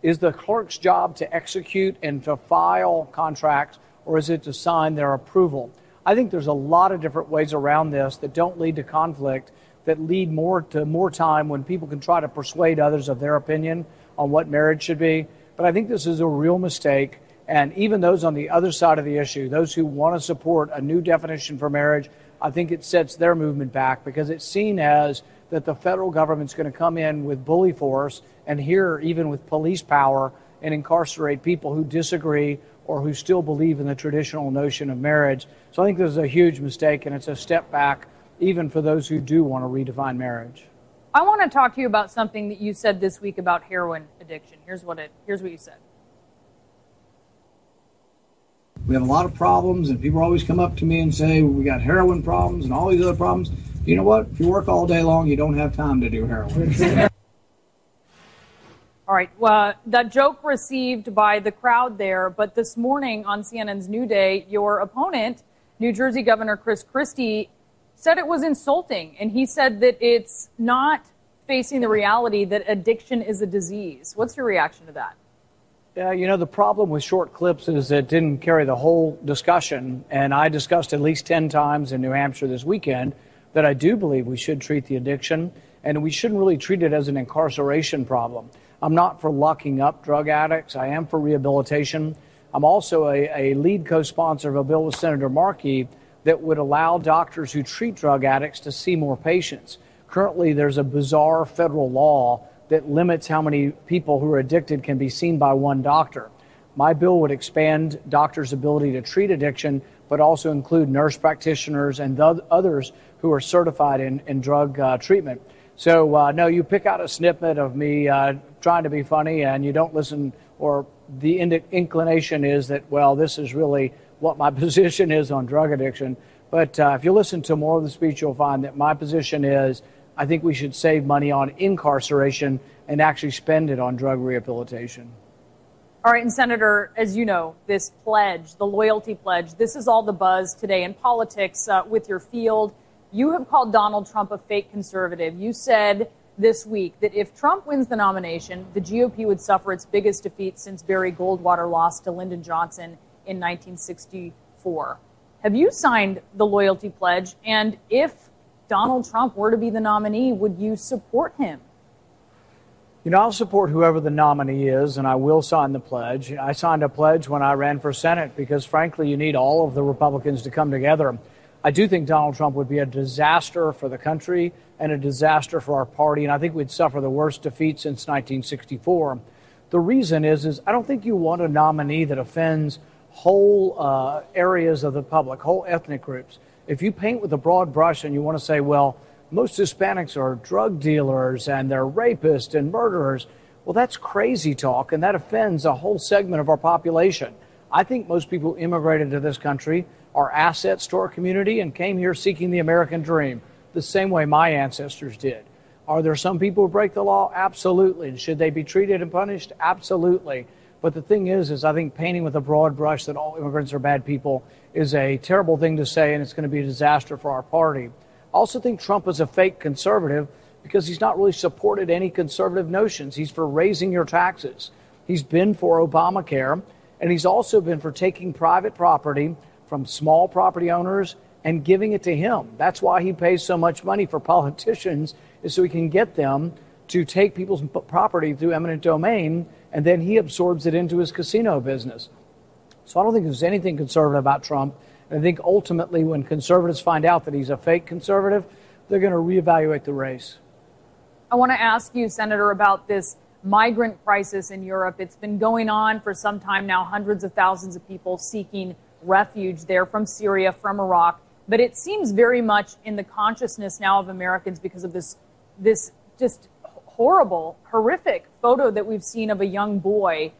Is the clerk's job to execute and to file contracts, or is it to sign their approval? I think there's a lot of different ways around this that don't lead to conflict, that lead to more time when people can try to persuade others of their opinion on what marriage should be. But I think this is a real mistake. And even those on the other side of the issue, those who want to support a new definition for marriage, I think it sets their movement back because it's seen as that the federal government's going to come in with bully force and here even with police power and incarcerate people who disagree or who still believe in the traditional notion of marriage. So I think this is a huge mistake, and it's a step back even for those who do want to redefine marriage. I want to talk to you about something that you said this week about heroin addiction. Here's what you said. We have a lot of problems, and people always come up to me and say, we got heroin problems and all these other problems. You know what? If you work all day long, you don't have time to do heroin. All right. Well, that joke received by the crowd there, but this morning on CNN's New Day, your opponent, New Jersey Governor Chris Christie, said it was insulting, and he said that it's not facing the reality that addiction is a disease. What's your reaction to that? Yeah, the problem with short clips is it didn't carry the whole discussion, and I discussed at least 10 times in New Hampshire this weekend that I do believe we should treat the addiction, and we shouldn't really treat it as an incarceration problem. I'm not for locking up drug addicts. I am for rehabilitation. I'm also a lead co-sponsor of a bill with Senator Markey that would allow doctors who treat drug addicts to see more patients. Currently, there's a bizarre federal law that limits how many people who are addicted can be seen by one doctor. My bill would expand doctors' ability to treat addiction, but also include nurse practitioners and others who are certified in drug treatment. So, no, you pick out a snippet of me trying to be funny and you don't listen, or the inclination is that, well, this is really what my position is on drug addiction. But if you listen to more of the speech, you'll find that my position is I think we should save money on incarceration and actually spend it on drug rehabilitation. All right, and Senator, as you know, this pledge, the loyalty pledge, this is all the buzz today in politics with your field. You have called Donald Trump a fake conservative. You said this week that if Trump wins the nomination, the GOP would suffer its biggest defeat since Barry Goldwater lost to Lyndon Johnson in 1964. Have you signed the loyalty pledge? And if Donald Trump were to be the nominee, would you support him? I'll support whoever the nominee is, and I will sign the pledge. I signed a pledge when I ran for Senate because, frankly, you need all of the Republicans to come together. I do think Donald Trump would be a disaster for the country and a disaster for our party, and I think we'd suffer the worst defeat since 1964. The reason is I don't think you want a nominee that offends whole areas of the public, whole ethnic groups. If you paint with a broad brush and you want to say, well, most Hispanics are drug dealers and they're rapists and murderers, well, that's crazy talk, and that offends a whole segment of our population. I think most people who immigrated to this country are assets to our community and came here seeking the American dream, the same way my ancestors did. Are there some people who break the law? Absolutely. And should they be treated and punished? Absolutely. But the thing is I think painting with a broad brush that all immigrants are bad people is a terrible thing to say, and it's going to be a disaster for our party. I also think Trump is a fake conservative because he's not really supported any conservative notions. He's for raising your taxes. He's been for Obamacare, and he's also been for taking private property from small property owners and giving it to him. That's why he pays so much money for politicians, is so he can get them to take people's property through eminent domain, and then he absorbs it into his casino business. So I don't think there's anything conservative about Trump. And I think ultimately when conservatives find out that he's a fake conservative, they're going to reevaluate the race. I want to ask you, Senator, about this migrant crisis in Europe. It's been going on for some time now, hundreds of thousands of people seeking refuge there from Syria, from Iraq. But it seems very much in the consciousness now of Americans because of this just horrible, horrific photo that we've seen of a young boy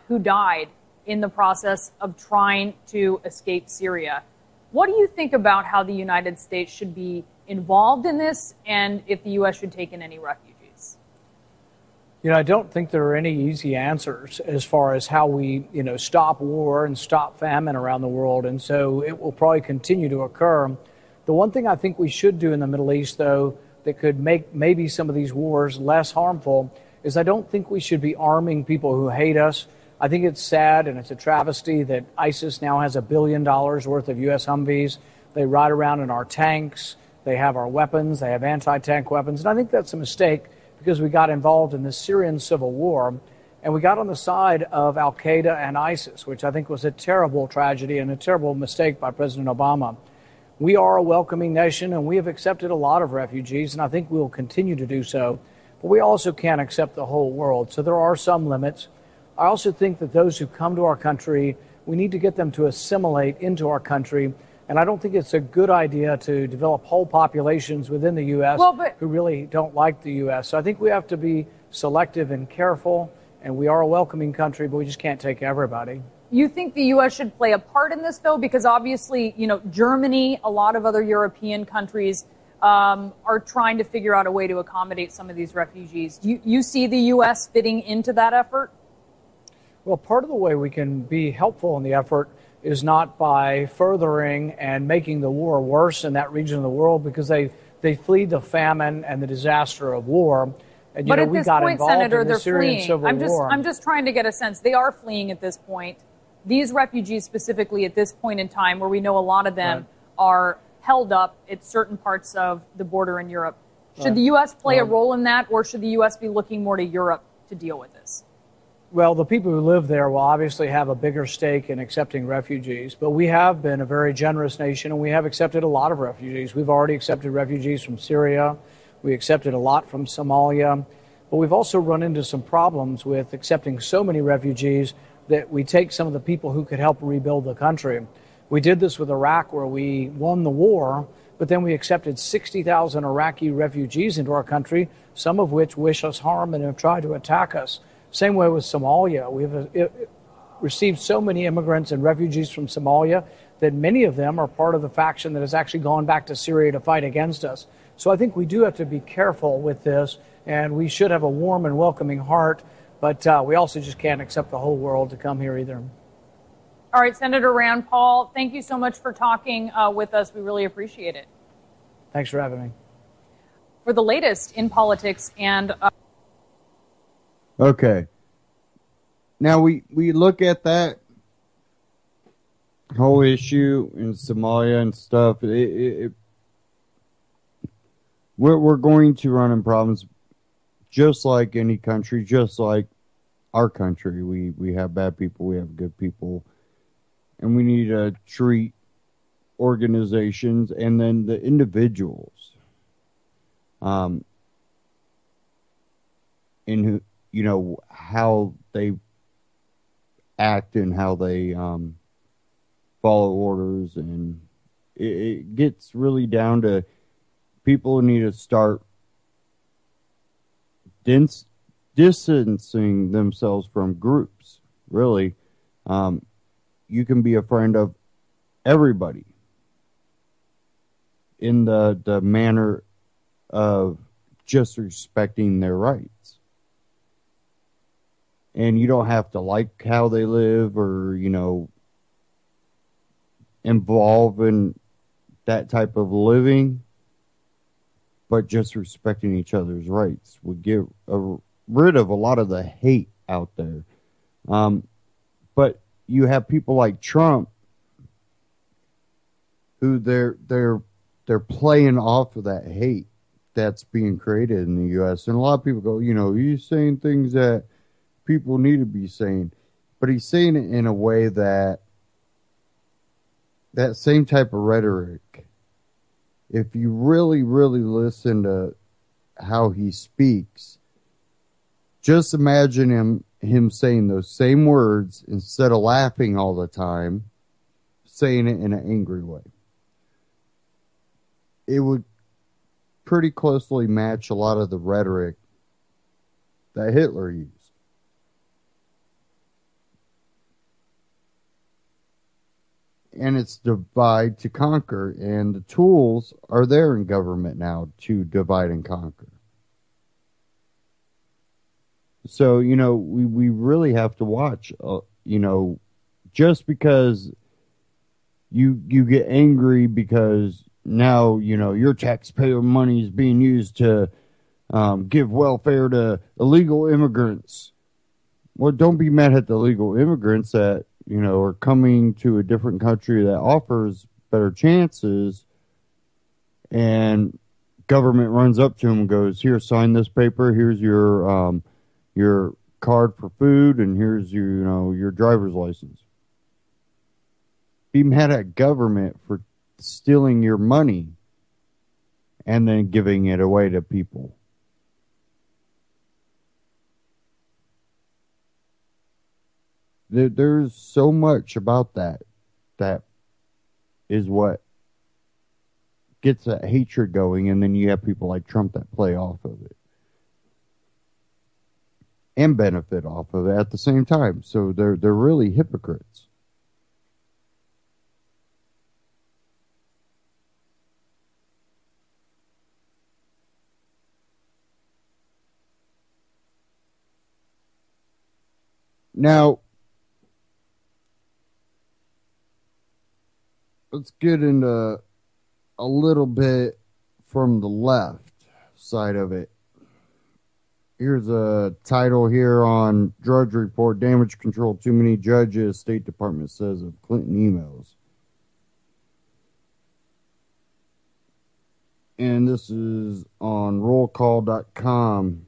who died in the process of trying to escape Syria. What do you think about how the United States should be involved in this, and if the U.S. should take in any refugees? I don't think there are any easy answers as far as how we, stop war and stop famine around the world, and so it will probably continue to occur. The one thing I think we should do in the Middle East, though, that could make maybe some of these wars less harmful is I don't think we should be arming people who hate us. I think it's sad and it's a travesty that ISIS now has $1 billion worth of U.S. Humvees. They ride around in our tanks. They have our weapons. They have anti-tank weapons. And I think that's a mistake because we got involved in the Syrian civil war and we got on the side of al-Qaeda and ISIS, which I think was a terrible tragedy and a terrible mistake by President Obama. We are a welcoming nation, and we have accepted a lot of refugees, and I think we'll continue to do so. But we also can't accept the whole world, so there are some limits. I also think that those who come to our country, we need to get them to assimilate into our country, and I don't think it's a good idea to develop whole populations within the U.S. Who really don't like the U.S. So I think we have to be selective and careful, and we are a welcoming country, but we just can't take everybody. You think the U.S. should play a part in this, though? Because obviously, Germany, a lot of other European countries are trying to figure out a way to accommodate some of these refugees. Do you see the U.S. fitting into that effort? Well, part of the way we can be helpful in the effort is not by furthering and making the war worse in that region of the world, because they flee the famine and the disaster of war. And, but at we this got point, involved Senator, in the they're Syrian fleeing. civil war. I'm just trying to get a sense. They are fleeing at this point. These refugees specifically at this point in time, where we know a lot of them are held up at certain parts of the border in Europe. Should the U.S. play a role in that, or should the U.S. be looking more to Europe to deal with this? Well, the people who live there will obviously have a bigger stake in accepting refugees, but we have been a very generous nation, and we have accepted a lot of refugees. We've already accepted refugees from Syria. We accepted a lot from Somalia. But we've also run into some problems with accepting so many refugees that we take some of the people who could help rebuild the country. We did this with Iraq, where we won the war, but then we accepted 60,000 Iraqi refugees into our country, some of which wish us harm and have tried to attack us. Same way with Somalia. We've received so many immigrants and refugees from Somalia that many of them are part of the faction that has actually gone back to Syria to fight against us. So I think we do have to be careful with this, and we should have a warm and welcoming heart, but we also just can't accept the whole world to come here either. All right, Senator Rand Paul, thank you so much for talking with us. We really appreciate it. Thanks for having me. For the latest in politics and... Okay. Now we look at that whole issue in Somalia and stuff. We're going to run into problems just like any country, just like our country. We have bad people, we have good people, and we need to treat organizations and then the individuals in who, how they act and how they follow orders, and it gets really down to people need to start distancing themselves from groups. Really, you can be a friend of everybody in the manner of just respecting their rights. And you don't have to like how they live or, involve in that type of living, but just respecting each other's rights would get rid of a lot of the hate out there. But you have people like Trump who they're playing off of that hate that's being created in the U.S. And a lot of people go, he's saying things that people need to be saying, but he's saying it in a way that same type of rhetoric, if you really, really listen to how he speaks, just imagine him saying those same words instead of laughing all the time, saying it in an angry way. It would pretty closely match a lot of the rhetoric that Hitler used. And it's divide to conquer, and the tools are there in government now to divide and conquer. So, we really have to watch, just because you get angry because now, your taxpayer money is being used to give welfare to illegal immigrants. Well, don't be mad at the illegal immigrants that, are coming to a different country that offers better chances, and government runs up to them and goes, here, sign this paper, here's your card for food, and here's your driver's license. Be mad at government for stealing your money and then giving it away to people. There's so much about that is what gets that hatred going, and then you have people like Trump that play off of it and benefit off of it at the same time. So they're really hypocrites. Now, let's get into a little bit from the left side of it. Here's a title here on Drudge Report, Damage Control, Too Many Judges, State Department says of Clinton emails. And this is on rollcall.com.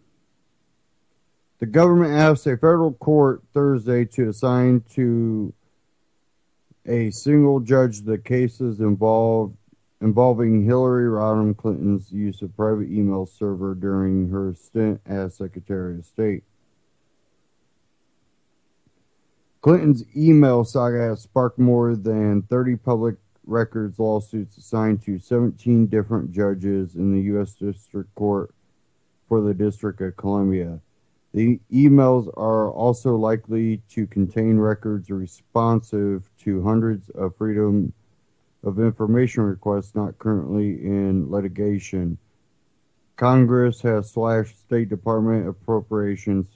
The government asked a federal court Thursday to assign to a single judge the cases involving Hillary Rodham Clinton's use of private email server during her stint as Secretary of State. Clinton's email saga has sparked more than 30 public records lawsuits assigned to 17 different judges in the U.S. District Court for the District of Columbia. The emails are also likely to contain records responsive to hundreds of Freedom of Information requests not currently in litigation. Congress has slashed State Department appropriations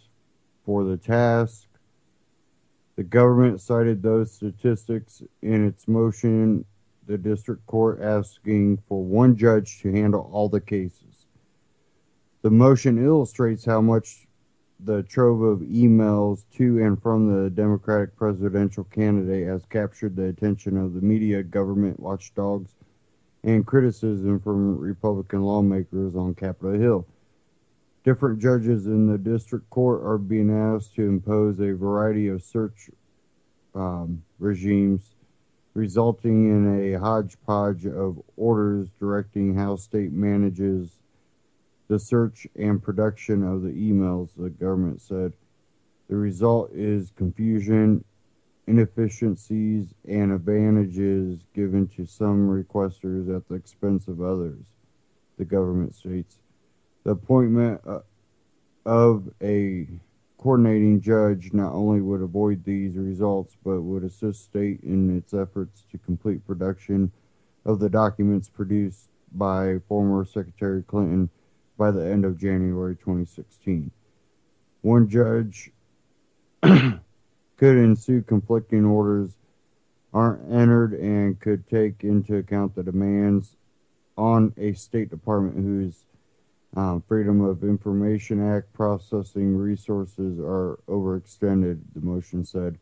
for the task. The government cited those statistics in its motion, the district court asking for one judge to handle all the cases. The motion illustrates how much the trove of emails to and from the Democratic presidential candidate has captured the attention of the media, government watchdogs, and criticism from Republican lawmakers on Capitol Hill. Different judges in the district court are being asked to impose a variety of search regimes, resulting in a hodgepodge of orders directing how state manages the search and production of the emails, the government said. The result is confusion, inefficiencies, and advantages given to some requesters at the expense of others, the government states. The appointment of a coordinating judge not only would avoid these results, but would assist state in its efforts to complete production of the documents produced by former Secretary Clinton by the end of January 2016. One judge could ensue conflicting orders aren't entered and could take into account the demands on a State Department whose Freedom of Information Act processing resources are overextended, the motion said.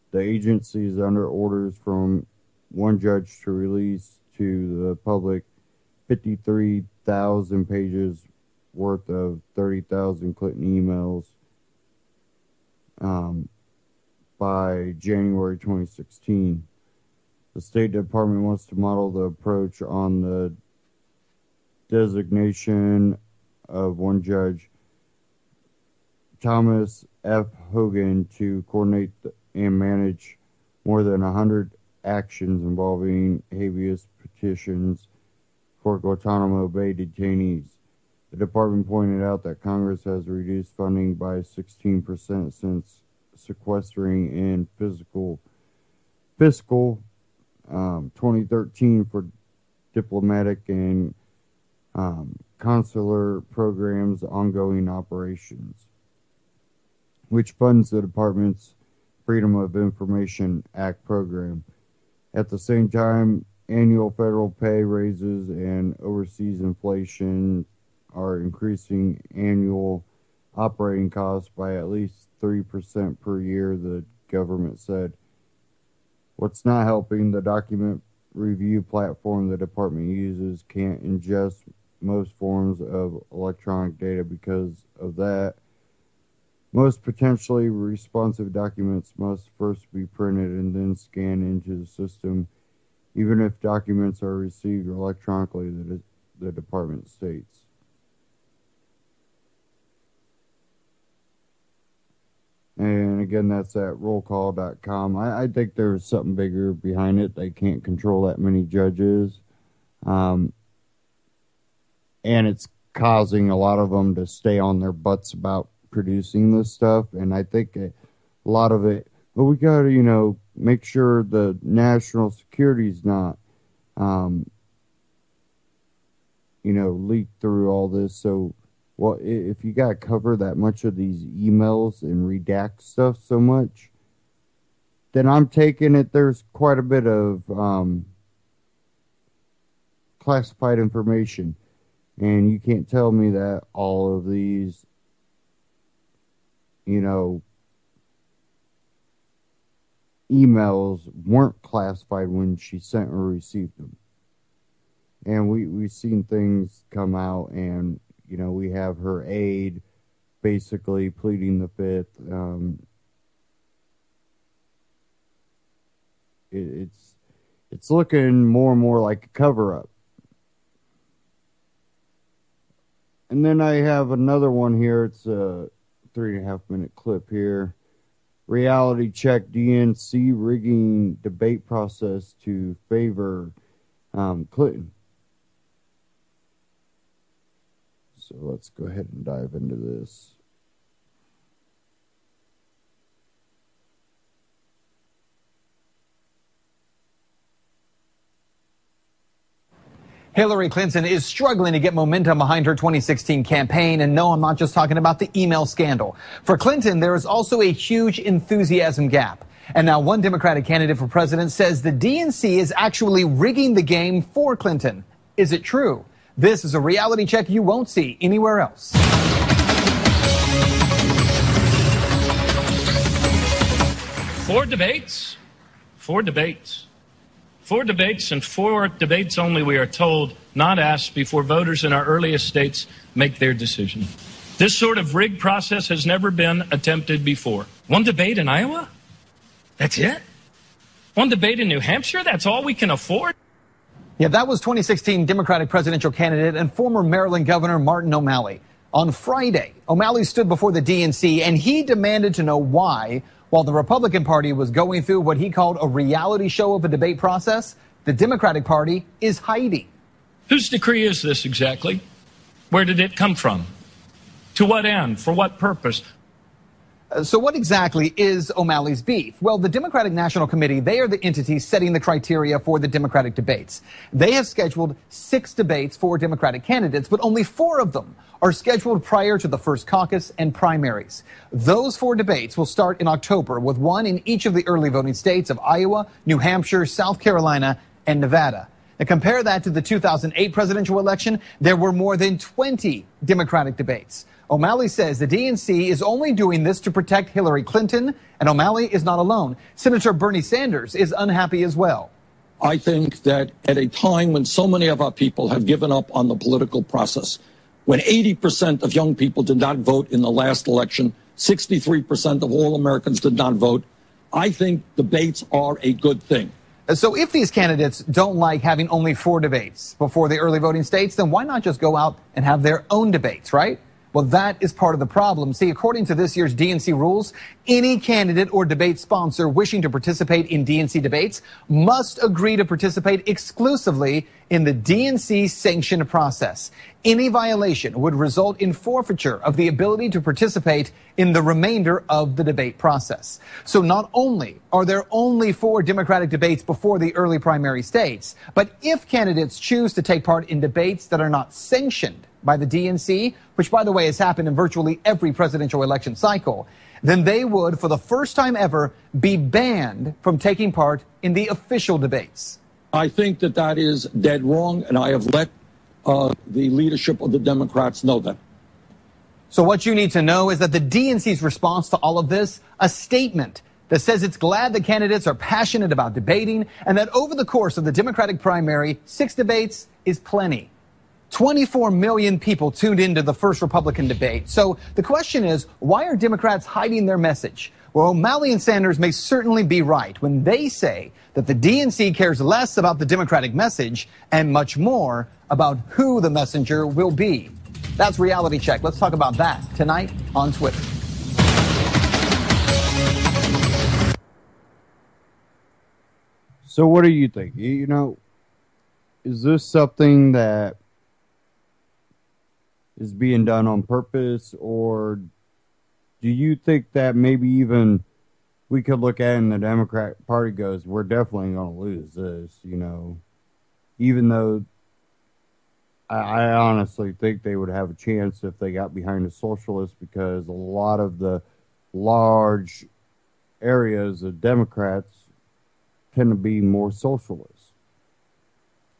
The agency is under orders from one judge to release to the public 53,000 pages worth of 30,000 Clinton emails by January 2016. The State Department wants to model the approach on the designation of one judge, Thomas F. Hogan, to coordinate and manage more than 100 actions involving habeas petitions for Guantanamo Bay detainees. The department pointed out that Congress has reduced funding by 16% since sequestering in fiscal 2013 for diplomatic and consular programs ongoing operations, which funds the department's Freedom of Information Act program. At the same time, annual federal pay raises and overseas inflation are increasing annual operating costs by at least 3% per year, the government said. What's not helping, the document review platform the department uses can't ingest most forms of electronic data. Because of that, most potentially responsive documents must first be printed and then scanned into the system, even if documents are received electronically, the department states. And again, that's at rollcall.com. I think there's something bigger behind it. They can't control that many judges. And it's causing a lot of them to stay on their butts about producing this stuff. And I think a lot of it, but we got to, make sure the national security's not, leaked through all this. So, well, if you got to cover that much of these emails and redact stuff so much, then I'm taking it there's quite a bit of classified information. And you can't tell me that all of these, emails weren't classified when she sent or received them. And we've seen things come out, and, we have her aide basically pleading the fifth. It's looking more and more like a cover-up. And then I have another one here. It's a 3.5-minute clip here. Reality check DNC rigging debate process to favor Clinton. So let's go ahead and dive into this. Hillary Clinton is struggling to get momentum behind her 2016 campaign. And no, I'm not just talking about the email scandal. For Clinton, there is also a huge enthusiasm gap. And now one Democratic candidate for president says the DNC is actually rigging the game for Clinton. Is it true? This is a reality check you won't see anywhere else. 4 debates. 4 debates. 4 debates and 4 debates only, we are told, not asked before voters in our earliest states make their decision. This sort of rigged process has never been attempted before. 1 debate in Iowa? That's it? 1 debate in New Hampshire? That's all we can afford? Yeah, that was 2016 Democratic presidential candidate and former Maryland Governor Martin O'Malley. On Friday, O'Malley stood before the DNC and he demanded to know why, while the Republican Party was going through what he called a reality show of a debate process, the Democratic Party is hiding. Whose decree is this exactly? Where did it come from? To what end? For what purpose? So what exactly is O'Malley's beef? Well, the Democratic National Committee, they are the entity setting the criteria for the Democratic debates. They have scheduled 6 debates for Democratic candidates, but only 4 of them are scheduled prior to the first caucus and primaries. Those 4 debates will start in October, with 1 in each of the early voting states of Iowa, New Hampshire, South Carolina, and Nevada. Now compare that to the 2008 presidential election. There were more than 20 Democratic debates. O'Malley says the DNC is only doing this to protect Hillary Clinton, and O'Malley is not alone. Senator Bernie Sanders is unhappy as well. I think that at a time when so many of our people have given up on the political process, when 80% of young people did not vote in the last election, 63% of all Americans did not vote, I think debates are a good thing. So if these candidates don't like having only 4 debates before the early voting states, then why not just go out and have their own debates, right? Well, that is part of the problem. See, according to this year's DNC rules, any candidate or debate sponsor wishing to participate in DNC debates must agree to participate exclusively in the DNC sanctioned process. Any violation would result in forfeiture of the ability to participate in the remainder of the debate process. So not only are there only 4 Democratic debates before the early primary states, but if candidates choose to take part in debates that are not sanctioned by the DNC, which, by the way, has happened in virtually every presidential election cycle, then they would, for the first time ever, be banned from taking part in the official debates. I think that that is dead wrong, and I have let the leadership of the Democrats know that. So what you need to know is that the DNC's response to all of this, a statement that says it's glad that candidates are passionate about debating and that over the course of the Democratic primary, 6 debates is plenty. 24 million people tuned into the first Republican debate. So the question is, why are Democrats hiding their message? Well, O'Malley and Sanders may certainly be right when they say that the DNC cares less about the Democratic message and much more about who the messenger will be. That's Reality Check. Let's talk about that tonight on Twitter. So what do you think? Is this something that is being done on purpose, or do you think that maybe even we could look at it and the Democrat Party goes, we're definitely going to lose this, even though I honestly think they would have a chance if they got behind the socialists, because a lot of the large areas of Democrats tend to be more socialist.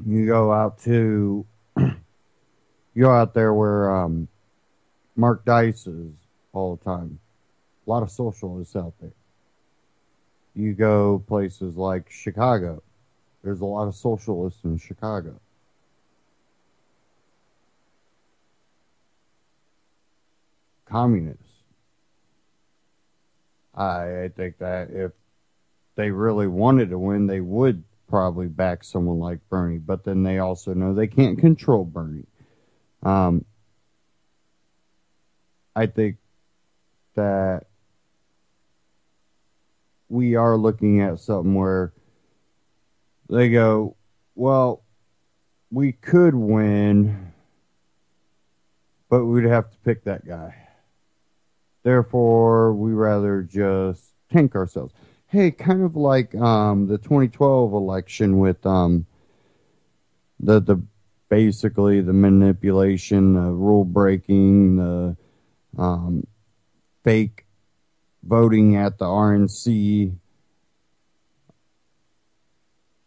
You go out to, you go out there where Mark Dice is all the time. A lot of socialists out there. You go places like Chicago. There's a lot of socialists in Chicago. Communists. I think that if they really wanted to win, they would probably back someone like Bernie. But then they also know they can't control Bernie. I think that we are looking at something where they go, well, we could win, but we'd have to pick that guy. Therefore, we rather just tank ourselves. Hey, kind of like the 2012 election with the basically the manipulation, the rule breaking, the fake voting at the RNC,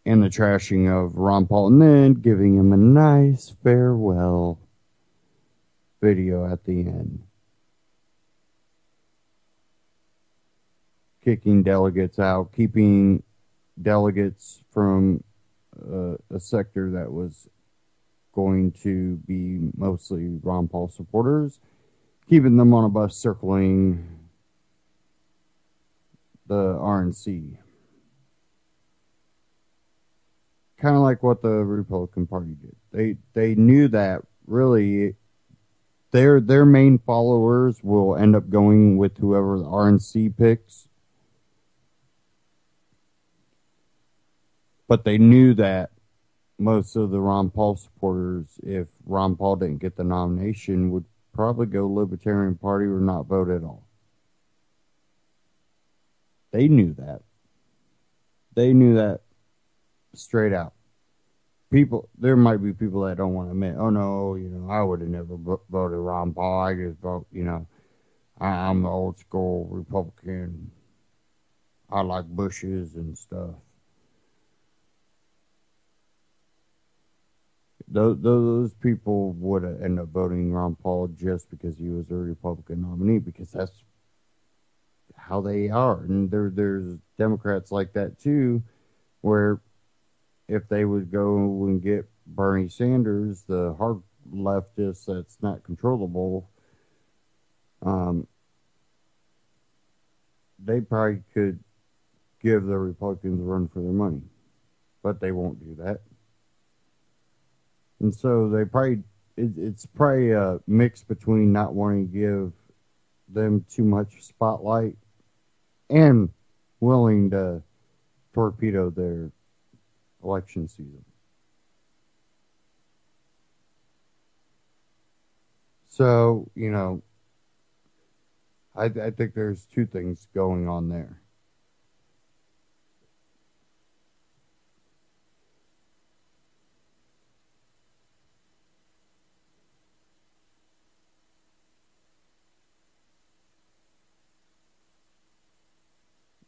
and the trashing of Ron Paul, and then giving him a nice farewell video at the end. Kicking delegates out, keeping delegates from a sector that was going to be mostly Ron Paul supporters, keeping them on a bus circling the RNC. Kind of like what the Republican Party did. They knew that really their main followers will end up going with whoever the RNC picks. But they knew that most of the Ron Paul supporters, if Ron Paul didn't get the nomination, would probably go Libertarian Party or not vote at all. They knew that. They knew that straight out. There might be people that don't want to admit, oh no, I would have never voted Ron Paul. I just vote, I'm the old school Republican. I like Bushes and stuff. Those people would end up voting Ron Paul just because he was a Republican nominee, because that's how they are. And there's Democrats like that too, where if they would go and get Bernie Sanders, the hard leftist that's not controllable, they probably could give the Republicans a run for their money. But they won't do that. And so it's probably a mix between not wanting to give them too much spotlight and willing to torpedo their election season. So, I think there's two things going on there.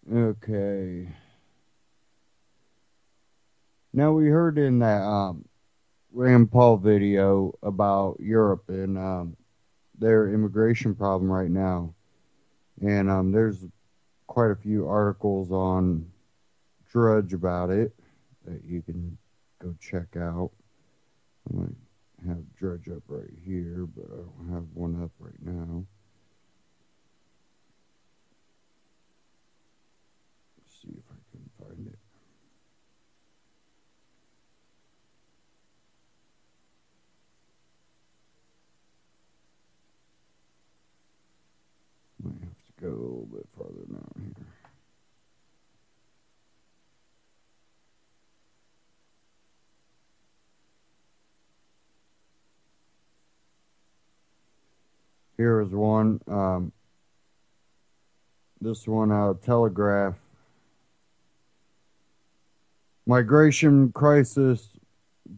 Okay. Now we heard in that Rand Paul video about Europe and their immigration problem right now. And there's quite a few articles on Drudge about it that you can go check out. I might have Drudge up right here, but I don't have one up right now. Let's see if I can find it. Might have to go a little bit farther down here. Here is one. This one out of Telegraph. Migration crisis.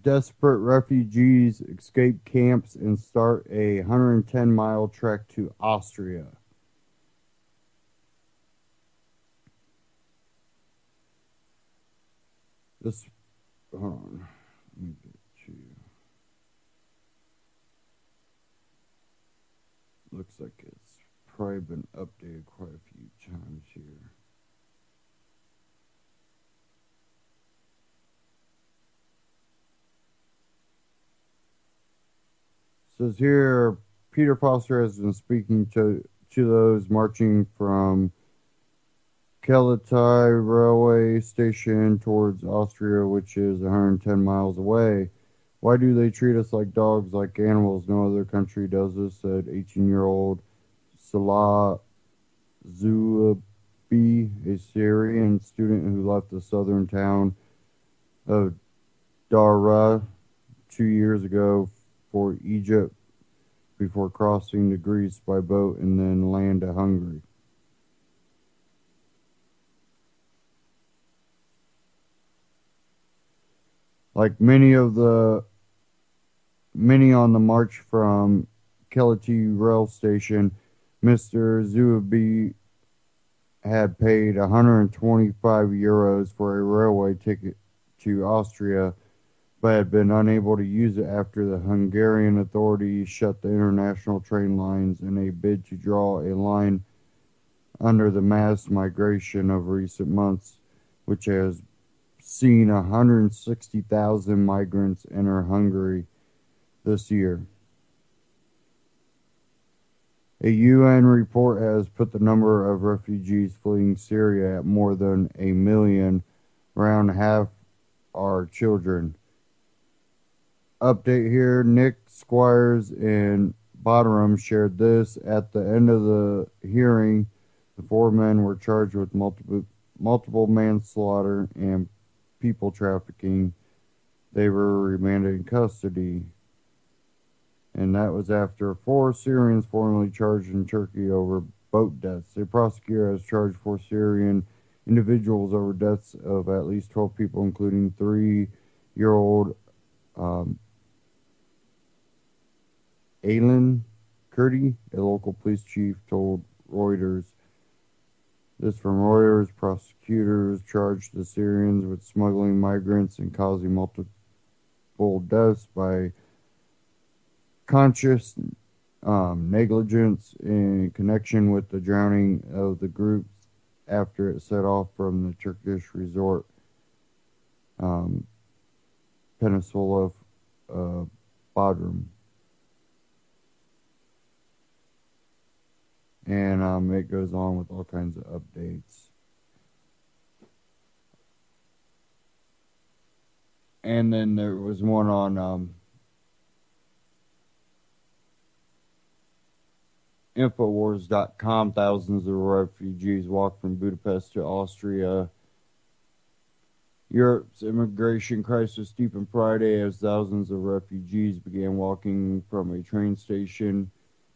Desperate refugees escape camps and start a 110-mile trek to Austria. Hold on. Let me probably been updated quite a few times here. Says here, Peter Foster has been speaking to those marching from Keleti railway station towards Austria, which is 110 miles away. Why do they treat us like dogs, like animals? No other country does this, said 18-year-old Salah Zuabi, a Syrian student who left the southern town of Dara 2 years ago for Egypt before crossing to Greece by boat and then land to Hungary. Like many on the march from Keleti rail station, Mr. Zuabi had paid 125 euros for a railway ticket to Austria, but had been unable to use it after the Hungarian authorities shut the international train lines in a bid to draw a line under the mass migration of recent months, which has seen 160,000 migrants enter Hungary this year. A UN report has put the number of refugees fleeing Syria at more than 1 million. Around half are children. Update here, Nick Squires in Bottom shared this. At the end of the hearing, the 4 men were charged with multiple manslaughter and people trafficking. They were remanded in custody. And that was after 4 Syrians formerly charged in Turkey over boat deaths. A prosecutor has charged 4 Syrian individuals over deaths of at least 12 people, including 3-year-old Aylan Kurdi, a local police chief, told Reuters. This from Reuters. Prosecutors charged the Syrians with smuggling migrants and causing multiple deaths by conscious negligence in connection with the drowning of the group after it set off from the Turkish resort peninsula of Bodrum. And it goes on with all kinds of updates. And then there was one on Infowars.com. Thousands of refugees walked from Budapest to Austria. Europe's immigration crisis deepened Friday as thousands of refugees began walking from a train station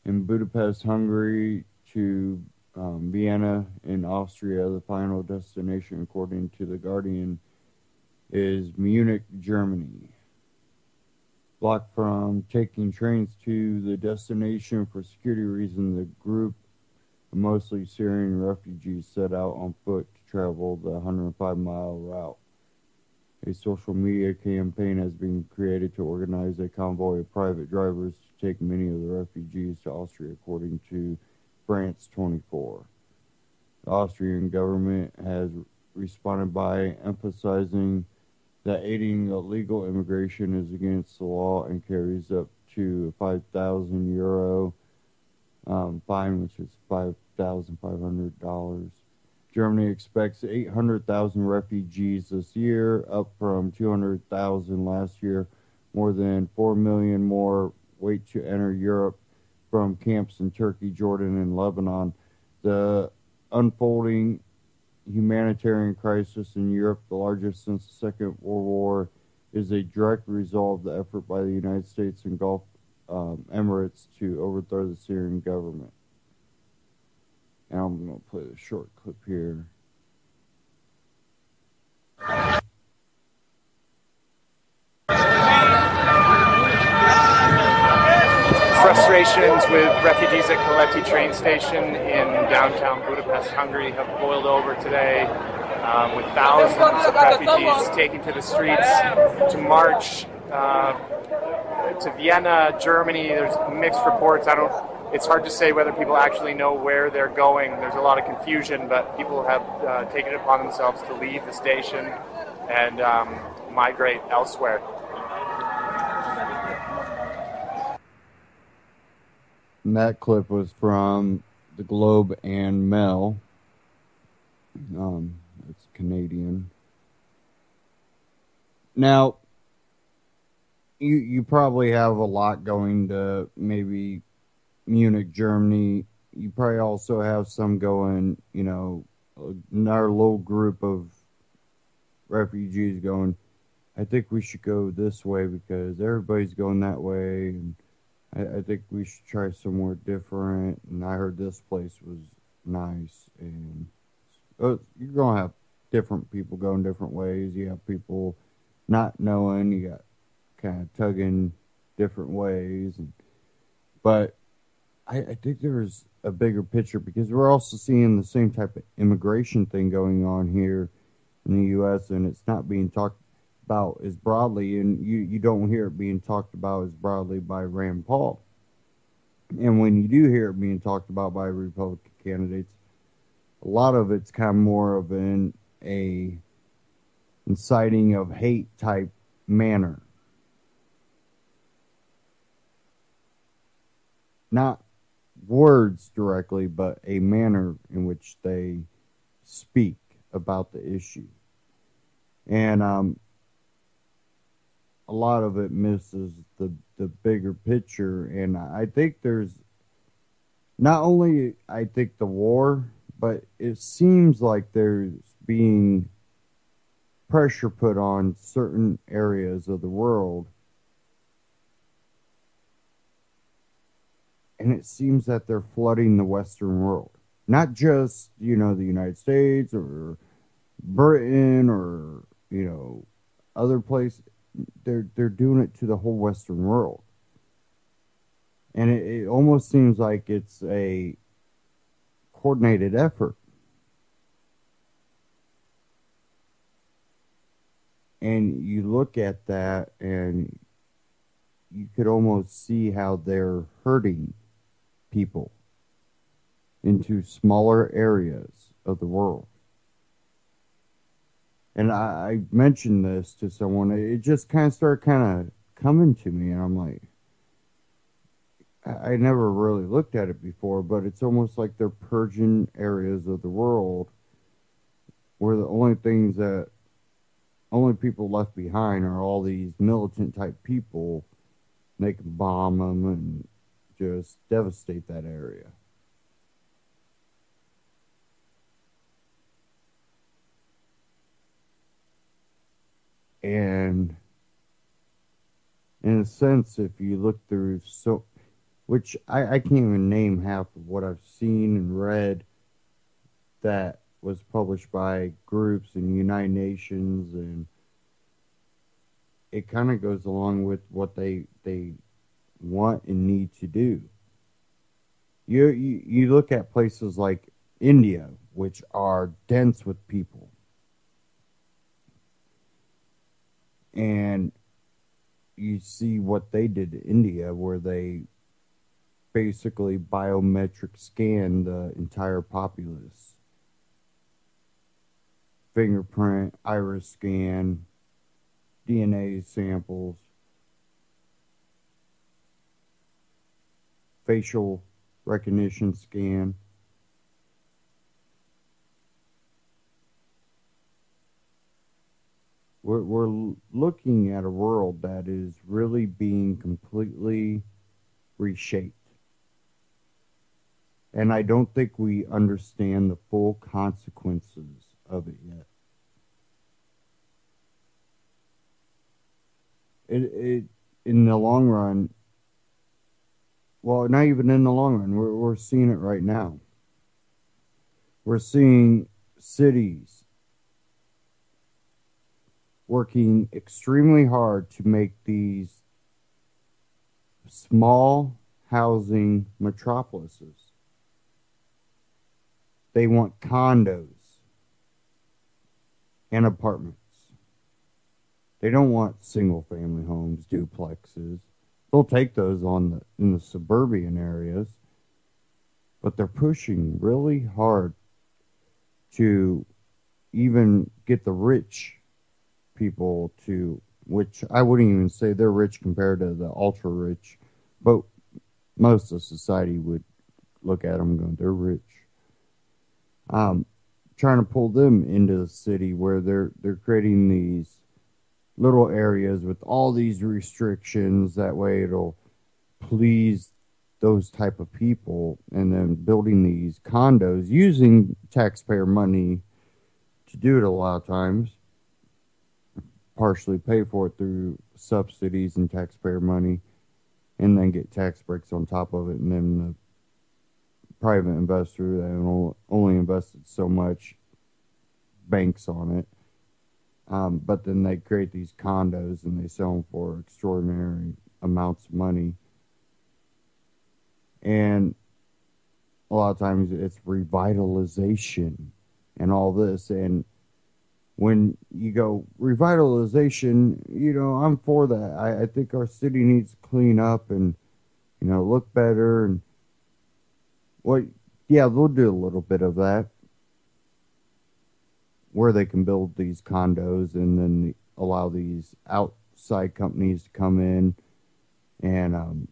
in Budapest, Hungary, to Vienna in Austria. The final destination, according to The Guardian, is Munich, Germany. Blocked from taking trains to the destination for security reasons, the group of mostly Syrian refugees set out on foot to travel the 105-mile route. A social media campaign has been created to organize a convoy of private drivers to take many of the refugees to Austria, according to France 24. The Austrian government has responded by emphasizing that aiding illegal immigration is against the law and carries up to a €5,000 fine, which is $5,500. Germany expects 800,000 refugees this year, up from 200,000 last year. More than 4 million more wait to enter Europe from camps in Turkey, Jordan, and Lebanon. The unfolding humanitarian crisis in Europe, the largest since the Second World War, is a direct result of the effort by the United States and Gulf Emirates to overthrow the Syrian government. Now I'm going to play a short clip here. Frustrations with refugees at Keleti train station in downtown Budapest, Hungary have boiled over today, with thousands of refugees taking to the streets to march to Vienna, Germany. There's mixed reports. I don't it's hard to say whether people actually know where they're going. There's a lot of confusion, but people have taken it upon themselves to leave the station and migrate elsewhere. And that clip was from the Globe and Mail. It's Canadian. Now, you probably have a lot going to maybe Munich, Germany. You probably also have some going, you know, our little group of refugees going, I think we should go this way because everybody's going that way, and I think we should try somewhere different. And I heard this place was nice, and you're going to have different people going different ways. You have people not knowing, you got kind of tugging different ways. But I think there's a bigger picture because we're also seeing the same type of immigration thing going on here in the U.S., and it's not being talked about as broadly, and you don't hear it being talked about as broadly by Rand Paul. And when you do hear it being talked about by Republican candidates, a lot of it's kind of more of a inciting of hate type manner. Not words directly, but a manner in which they speak about the issue. And a lot of it misses the bigger picture. And I think there's not only, I think, the war, but it seems like there's being pressure put on certain areas of the world. And it seems that they're flooding the Western world. Not just, you know, the United States or Britain or, you know, other places. They're doing it to the whole Western world. And it almost seems like it's a coordinated effort. And you look at that and you could almost see how they're hurting people into smaller areas of the world. And I mentioned this to someone. It just kind of started coming to me, and I'm like, I never really looked at it before, but it's almost like they're purging areas of the world where the only people left behind are all these militant type people. They can bomb them and just devastate that area. And in a sense, if you look through which I can't even name half of what I've seen and read that was published by groups and United Nations, and it kind of goes along with what they want and need to do. You look at places like India, which are dense with people, and you see what they did to India, where they basically biometric scanned the entire populace. Fingerprint, iris scan, DNA samples, facial recognition scan. We're looking at a world that is really being completely reshaped. And I don't think we understand the full consequences of it yet. It in the long run, well, not even in the long run, we're seeing it right now. We're seeing cities working extremely hard to make these small housing metropolises. They want condos and apartments. They don't want single-family homes, duplexes. They'll take those in the suburban areas, but they're pushing really hard to even get the rich people to, which I wouldn't even say they're rich compared to the ultra rich, but most of society would look at them going, they're rich. Trying to pull them into the city where they're creating these little areas with all these restrictions. That way it'll please those type of people, and then building these condos using taxpayer money to do it a lot of times, partially pay for it through subsidies and taxpayer money, and then get tax breaks on top of it, and then the private investor that only invested so much banks on it. But then they create these condos and they sell them for extraordinary amounts of money. And a lot of times it's revitalization and all this. And when you go revitalization, I'm for that. I think our city needs to clean up and, look better. And yeah, they'll do a little bit of that, where they can build these condos and then allow these outside companies to come in, and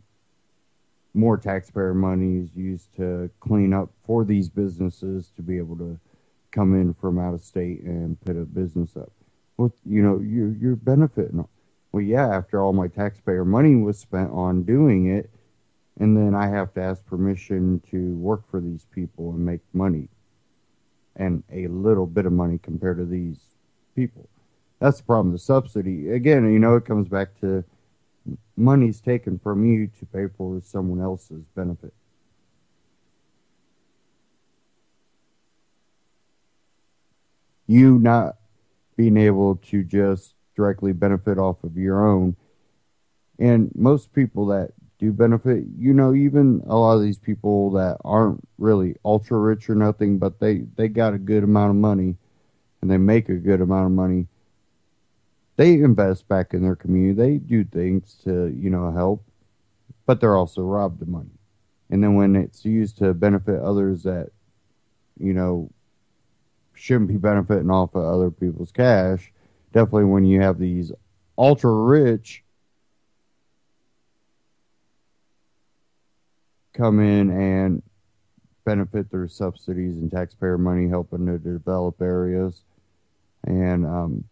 more taxpayer money is used to clean up for these businesses to be able to come in from out of state and put a business up. Well, you're benefiting. Well, yeah, after all my taxpayer money was spent on doing it, and then I have to ask permission to work for these people and make money, and a little bit of money compared to these people. That's the problem. The subsidy, again, it comes back to money's taken from you to pay for someone else's benefit. You not being able to just directly benefit off of your own. And most people that do benefit, even a lot of these people that aren't really ultra rich or nothing, but they got a good amount of money and they make a good amount of money, they invest back in their community. They do things to, help, but they're also robbed of money. And then when it's used to benefit others that, shouldn't be benefiting off of other people's cash, definitely when you have these ultra rich come in and benefit through subsidies and taxpayer money, helping to develop areas, and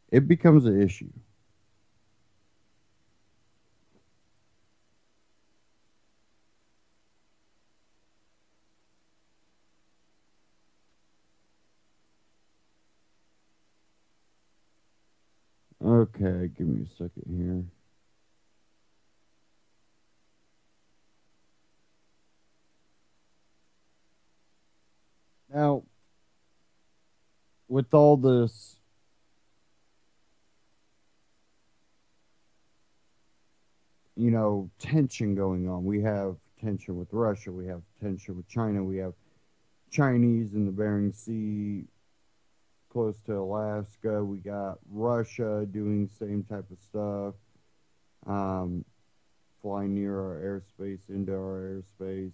it becomes an issue. Okay, give me a second here. Now, with all this tension going on, we have tension with Russia, we have tension with China, we have Chinese in the Bering Sea close to Alaska, we got Russia doing same type of stuff, flying near our airspace, into our airspace.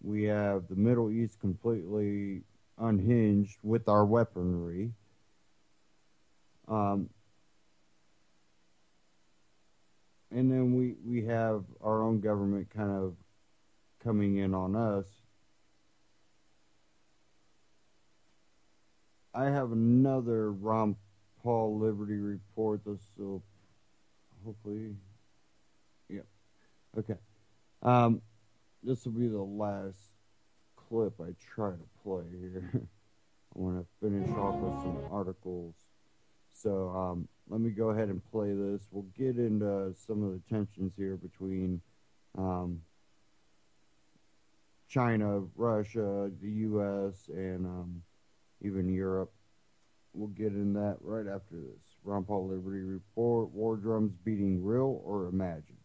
We have the Middle East completely unhinged with our weaponry. And then we have our own government kind of coming in on us. I have another Ron Paul Liberty report. This will hopefully, yeah, okay. This will be the last clip I try to play here. I want to finish off with some articles. So let me go ahead and play this. We'll get into some of the tensions here between China, Russia, the U.S., and even Europe. We'll get in that right after this. Ron Paul Liberty Report, war drums beating real or imagined?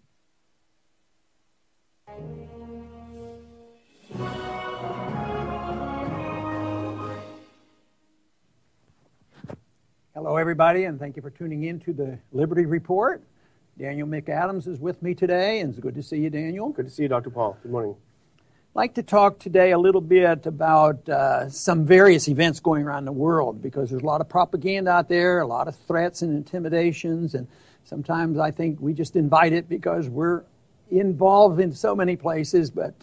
Hello, everybody, and thank you for tuning in to the Liberty Report. Daniel McAdams is with me today, and it's good to see you, Daniel. Good to see you, Dr. Paul. Good morning. like to talk today a little bit about some various events going around the world, because there's a lot of propaganda out there, a lot of threats and intimidations, and sometimes I think we just invite it because we're involved in so many places. But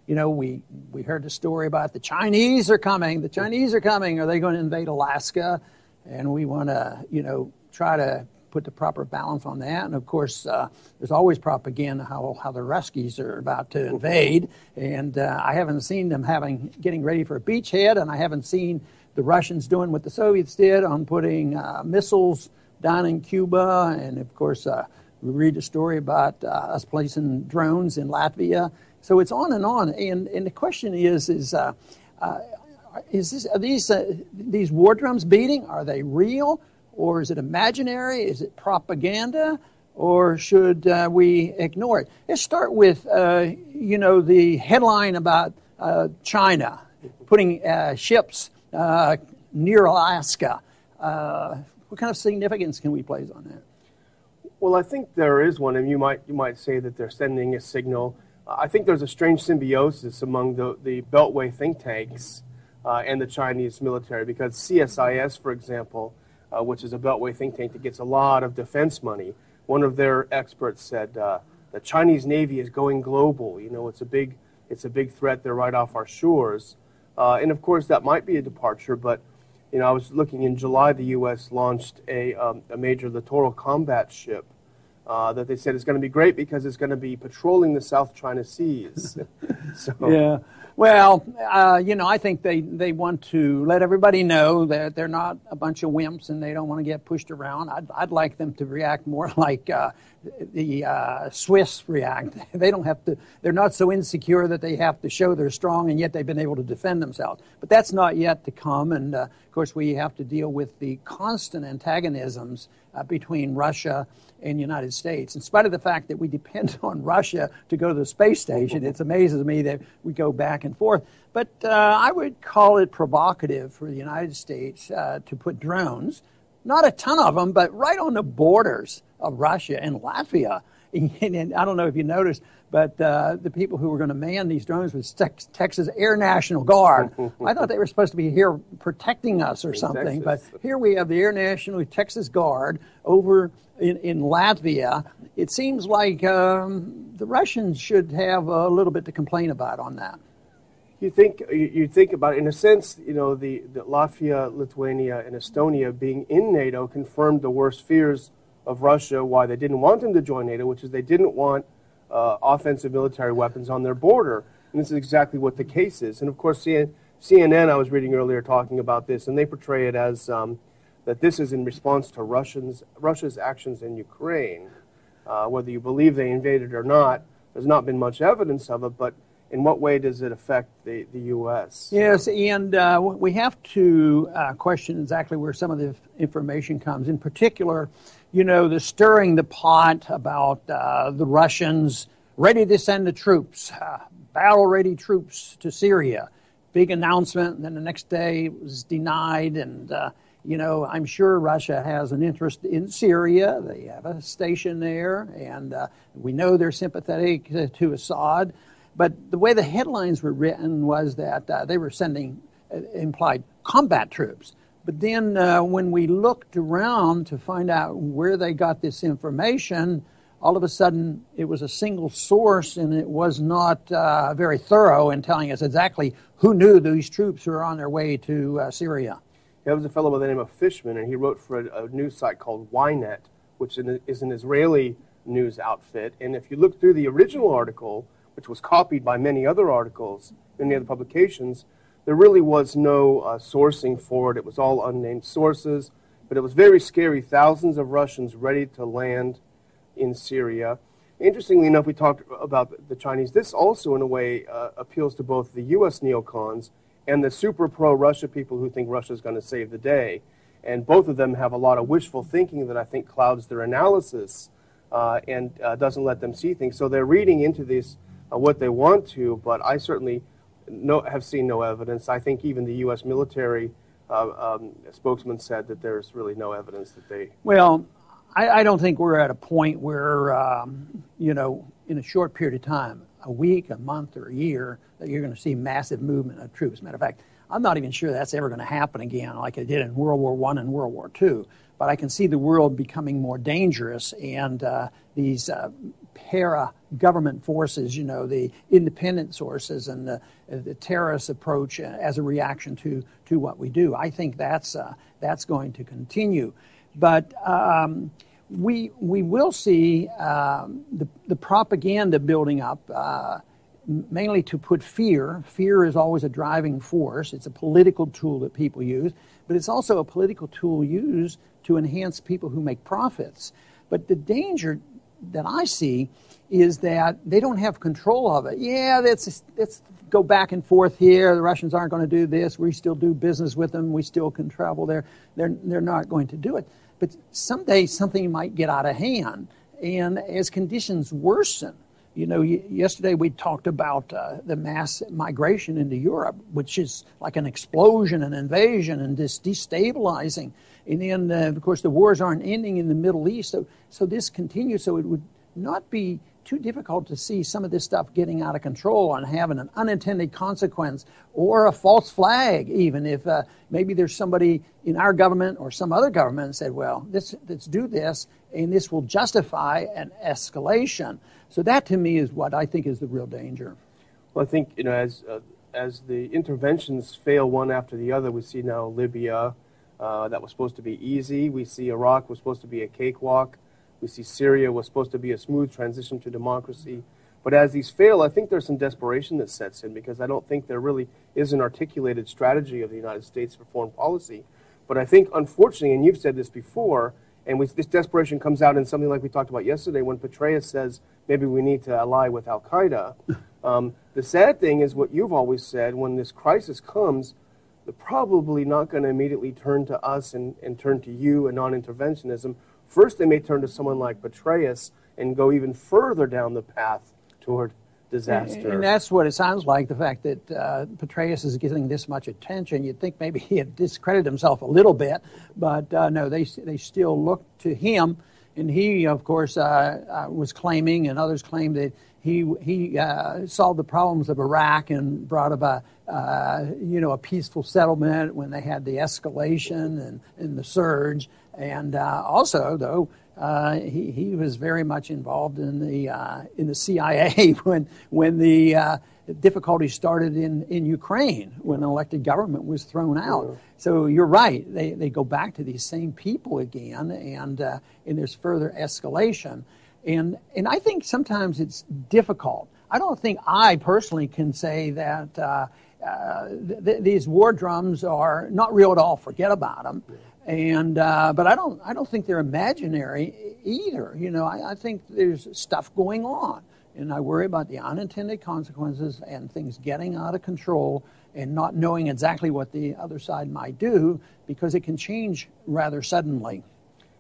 we heard the story about the Chinese are coming. The Chinese are coming. Are they going to invade Alaska? And we want to try to put the proper balance on that. And of course, there's always propaganda how the Ruskies are about to invade. And I haven't seen them getting ready for a beachhead, and I haven't seen the Russians doing what the Soviets did on putting missiles down in Cuba. And of course, we read a story about us placing drones in Latvia. So it's on and on. And the question is these war drums beating? Are they real? Or is it imaginary? Is it propaganda? Or should we ignore it? Let's start with, the headline about China putting ships near Alaska. What kind of significance can we place on that? Well, I think there is one, and you might say that they're sending a signal. I think there's a strange symbiosis among the Beltway think tanks and the Chinese military, because CSIS, for example, which is a Beltway think tank that gets a lot of defense money. One of their experts said the Chinese Navy is going global. It's a big threat. They're right off our shores, and of course that might be a departure. But I was looking in July, the U.S. launched a major littoral combat ship that they said is going to be great because it's going to be patrolling the South China Seas. Yeah. Well, I think they want to let everybody know that they're not a bunch of wimps and they don't want to get pushed around. I'd like them to react more like the Swiss react. They don't have to. They're not so insecure that they have to show they're strong, and yet they've been able to defend themselves. But that's not yet to come. And of course, we have to deal with the constant antagonisms between Russia and the United States. In spite of the fact that we depend on Russia to go to the space station, it amazes me that we go back and forth. But I would call it provocative for the United States to put drones, not a ton of them, but right on the borders of Russia and Latvia. And I don't know if you noticed, but the people who were going to man these drones was Texas Air National Guard. I thought they were supposed to be here protecting us or something, but here we have the Air National Texas Guard over in Latvia. It seems like the Russians should have a little bit to complain about on that. You think about it, in a sense, the Latvia, Lithuania, and Estonia being in NATO confirmed the worst fears of Russia, why they didn't want them to join NATO, which is they didn't want offensive military weapons on their border. And this is exactly what the case is. And of course, CNN, I was reading earlier, talking about this, and they portray it as that this is in response to Russia's actions in Ukraine. Whether you believe they invaded or not, there's not been much evidence of it, but in what way does it affect the U.S.? Yes, and we have to question exactly where some of the information comes. In particular, the stirring the pot about the Russians ready to send the troops, battle-ready troops to Syria. Big announcement, and then the next day it was denied. And, I'm sure Russia has an interest in Syria. They have a station there, and we know they're sympathetic to Assad. But the way the headlines were written was that they were sending implied combat troops. But then when we looked around to find out where they got this information, all of a sudden it was a single source, and it was not very thorough in telling us exactly who knew these troops were on their way to Syria. There was a fellow by the name of Fishman, and he wrote for a news site called Ynet, which is an Israeli news outfit. And if you look through the original article, which was copied by many other articles, many other publications, there really was no sourcing for it. It was all unnamed sources, but it was very scary. Thousands of Russians ready to land in Syria. Interestingly enough, we talked about the Chinese. This also, in a way, appeals to both the U.S. neocons and the super pro-Russia people who think Russia's going to save the day. And both of them have a lot of wishful thinking that I think clouds their analysis and doesn't let them see things. So they're reading into this what they want to, but I certainly have seen no evidence. I think even the U.S. military spokesman said that there's really no evidence that they... Well, I don't think we're at a point where, in a short period of time, a week, a month, or a year that you're going to see massive movement of troops. Matter of fact, I'm not even sure that's ever going to happen again like it did in World War I and World War II. But I can see the world becoming more dangerous, and these para-government forces, the independent sources and the terrorist approach as a reaction to what we do. I think that's going to continue. But we will see the propaganda building up, mainly to put fear. Fear is always a driving force. It's a political tool that people use, but it's also a political tool used to enhance people who make profits. But the danger that I see is that they don't have control of it. Yeah, let's go back and forth here. The Russians aren't going to do this. We still do business with them. We still can travel there. They're not going to do it. But someday something might get out of hand. And as conditions worsen, yesterday we talked about the mass migration into Europe, which is like an explosion, an invasion, and this destabilizing. And then, of course, the wars aren't ending in the Middle East, so this continues. So it would not be too difficult to see some of this stuff getting out of control and having an unintended consequence or a false flag, even if maybe there's somebody in our government or some other government that said, well, let's do this, and this will justify an escalation. So that, to me, is what I think is the real danger. Well, I think, as the interventions fail one after the other, we see now Libya, that was supposed to be easy. We see Iraq was supposed to be a cakewalk. We see Syria was supposed to be a smooth transition to democracy. But as these fail, I think there's some desperation that sets in, because I don't think there really is an articulated strategy of the United States for foreign policy. But I think, unfortunately, and you've said this before, and this desperation comes out in something like we talked about yesterday when Petraeus says maybe we need to ally with al-Qaeda. The sad thing is what you've always said, when this crisis comes, they're probably not going to immediately turn to us and turn to you and non-interventionism. First, they may turn to someone like Petraeus and go even further down the path toward disaster. And that's what it sounds like, the fact that Petraeus is getting this much attention. You'd think maybe he had discredited himself a little bit, but no, they still look to him. And he, of course, was claiming, and others claimed, that he solved the problems of Iraq and brought about a peaceful settlement when they had the escalation and the surge. And also, though, he was very much involved in the CIA when the difficulties started in Ukraine, when an elected government was thrown out. Yeah. So you're right; they go back to these same people again, and there's further escalation. And I think sometimes it's difficult. I don't think I personally can say that these war drums are not real at all. Forget about them. And but I don't think they're imaginary either. I think there's stuff going on, and I worry about the unintended consequences and things getting out of control and not knowing exactly what the other side might do, because it can change rather suddenly.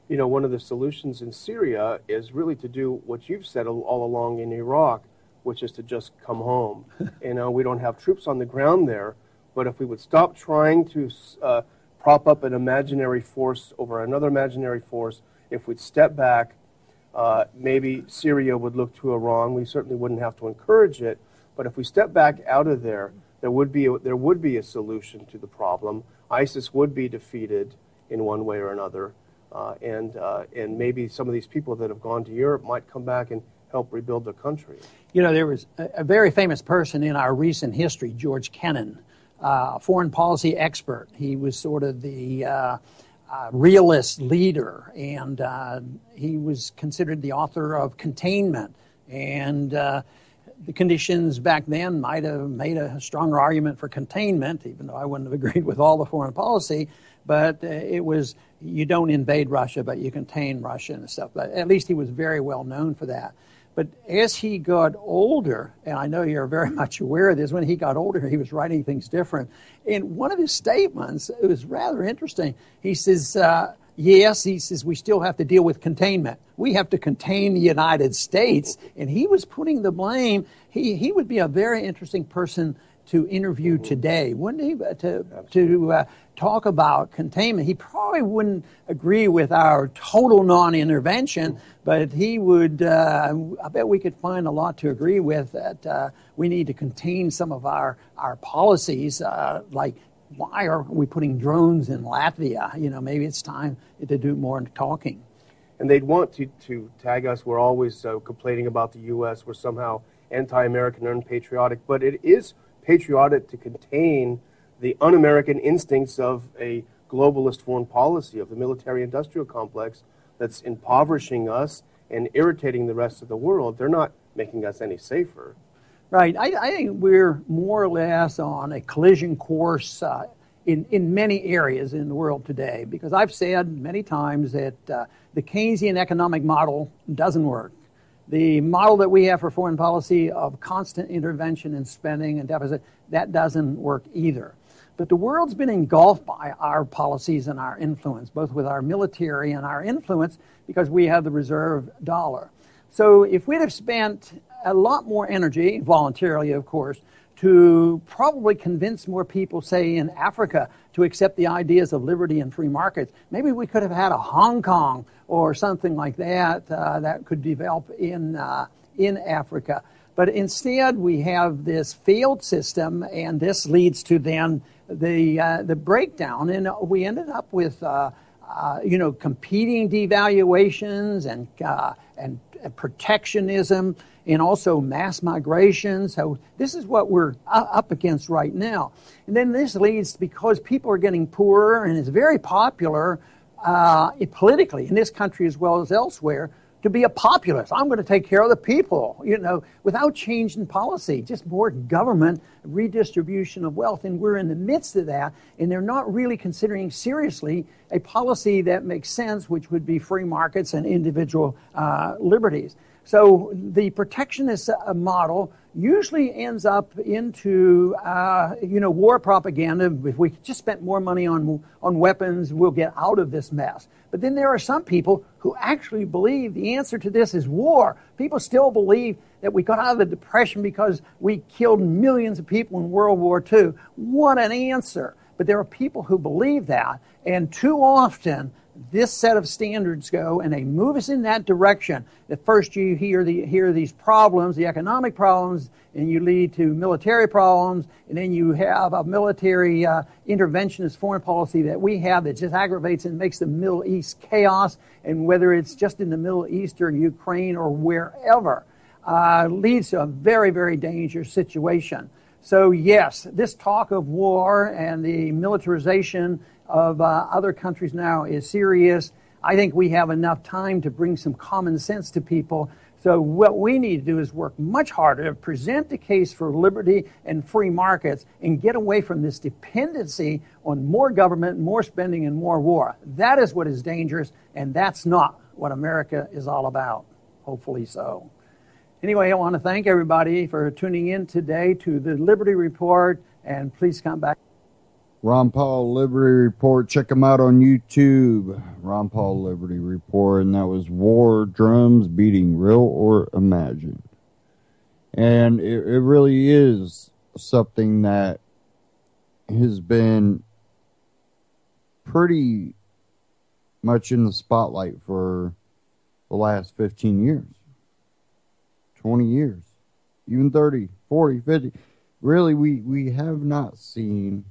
One of the solutions in Syria is really to do what you've said all along in Iraq, which is to just come home. We don't have troops on the ground there, but if we would stop trying to prop up an imaginary force over another imaginary force, if we'd step back, maybe Syria would look to Iran. We certainly wouldn't have to encourage it, but if we step back out of there, there would be a solution to the problem. ISIS would be defeated in one way or another, and maybe some of these people that have gone to Europe might come back and help rebuild their country. There was a very famous person in our recent history, George Kennan, foreign policy expert. He was sort of the realist leader, and he was considered the author of Containment. And the conditions back then might have made a stronger argument for containment, even though I wouldn't have agreed with all the foreign policy. But it was, you don't invade Russia, but you contain Russia and stuff. But at least he was very well known for that. But as he got older, and I know you're very much aware of this, when he got older, he was writing things different. And one of his statements, it was rather interesting. He says, we still have to deal with containment. We have to contain the United States. And he was putting the blame. He would be a very interesting person to interview today, wouldn't he? To talk about containment. He probably wouldn't agree with our total non-intervention, but he would. I bet we could find a lot to agree with. That we need to contain some of our policies, like. Why are we putting drones in Latvia? Maybe it's time to do more talking. And they'd want to tag us. We're always complaining about the U.S. We're somehow anti-American and unpatriotic. But it is patriotic to contain the un-American instincts of a globalist foreign policy, of the military-industrial complex that's impoverishing us and irritating the rest of the world. They're not making us any safer. Right. I think we're more or less on a collision course in many areas in the world today, because I've said many times that the Keynesian economic model doesn't work. The model that we have for foreign policy of constant intervention and spending and deficit, that doesn't work either. But the world's been engulfed by our policies and our influence, both with our military and our influence, because we have the reserve dollar. So if we'd have spent a lot more energy, voluntarily of course, to probably convince more people, say in Africa, to accept the ideas of liberty and free markets, maybe we could have had a Hong Kong or something like that that could develop in Africa. But instead we have this failed system, and this leads to then the breakdown, and we ended up with competing devaluations and protectionism, and also mass migration. So this is what we're up against right now. And then this leads, because people are getting poorer, and it's very popular politically in this country as well as elsewhere, to be a populist. I'm going to take care of the people, without change in policy, just more government redistribution of wealth. And we're in the midst of that, and they're not really considering seriously a policy that makes sense, which would be free markets and individual liberties. So the protectionist model usually ends up into, war propaganda. If we just spent more money on weapons, we'll get out of this mess. But then there are some people who actually believe the answer to this is war. People still believe that we got out of the Depression because we killed millions of people in World War II. What an answer. But there are people who believe that, and too often this set of standards go and they move us in that direction. At first you hear these problems, the economic problems, and you lead to military problems, and then you have a military interventionist foreign policy that we have that just aggravates and makes the Middle East chaos, and whether it's just in the Middle East or Ukraine or wherever, leads to a very, very dangerous situation. So yes, this talk of war and the militarization of other countries now is serious. I think we have enough time to bring some common sense to people. So what we need to do is work much harder to present the case for liberty and free markets and get away from this dependency on more government, more spending, and more war. That is what is dangerous, and that's not what America is all about. Hopefully so. Anyway, I want to thank everybody for tuning in today to the Liberty Report, and please come back. Ron Paul Liberty Report. Check him out on YouTube. Ron Paul Liberty Report. And that was War Drums Beating Real or Imagined. And it really is something that has been pretty much in the spotlight for the last 15 years. 20 years. Even 30, 40, 50. Really, we have not seen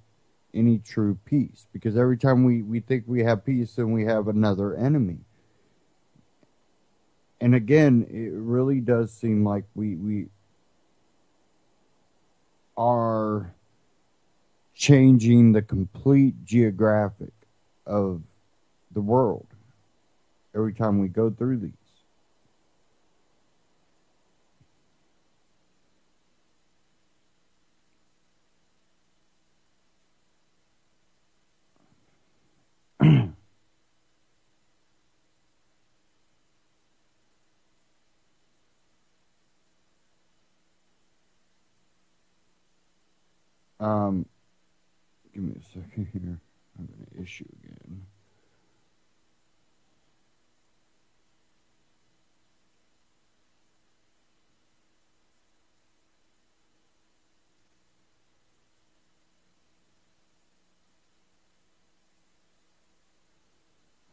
any true peace, because every time we think we have peace, then we have another enemy. And again, it really does seem like we are changing the complete geographic of the world every time we go through these. Give me a second here. I'm going to issue again.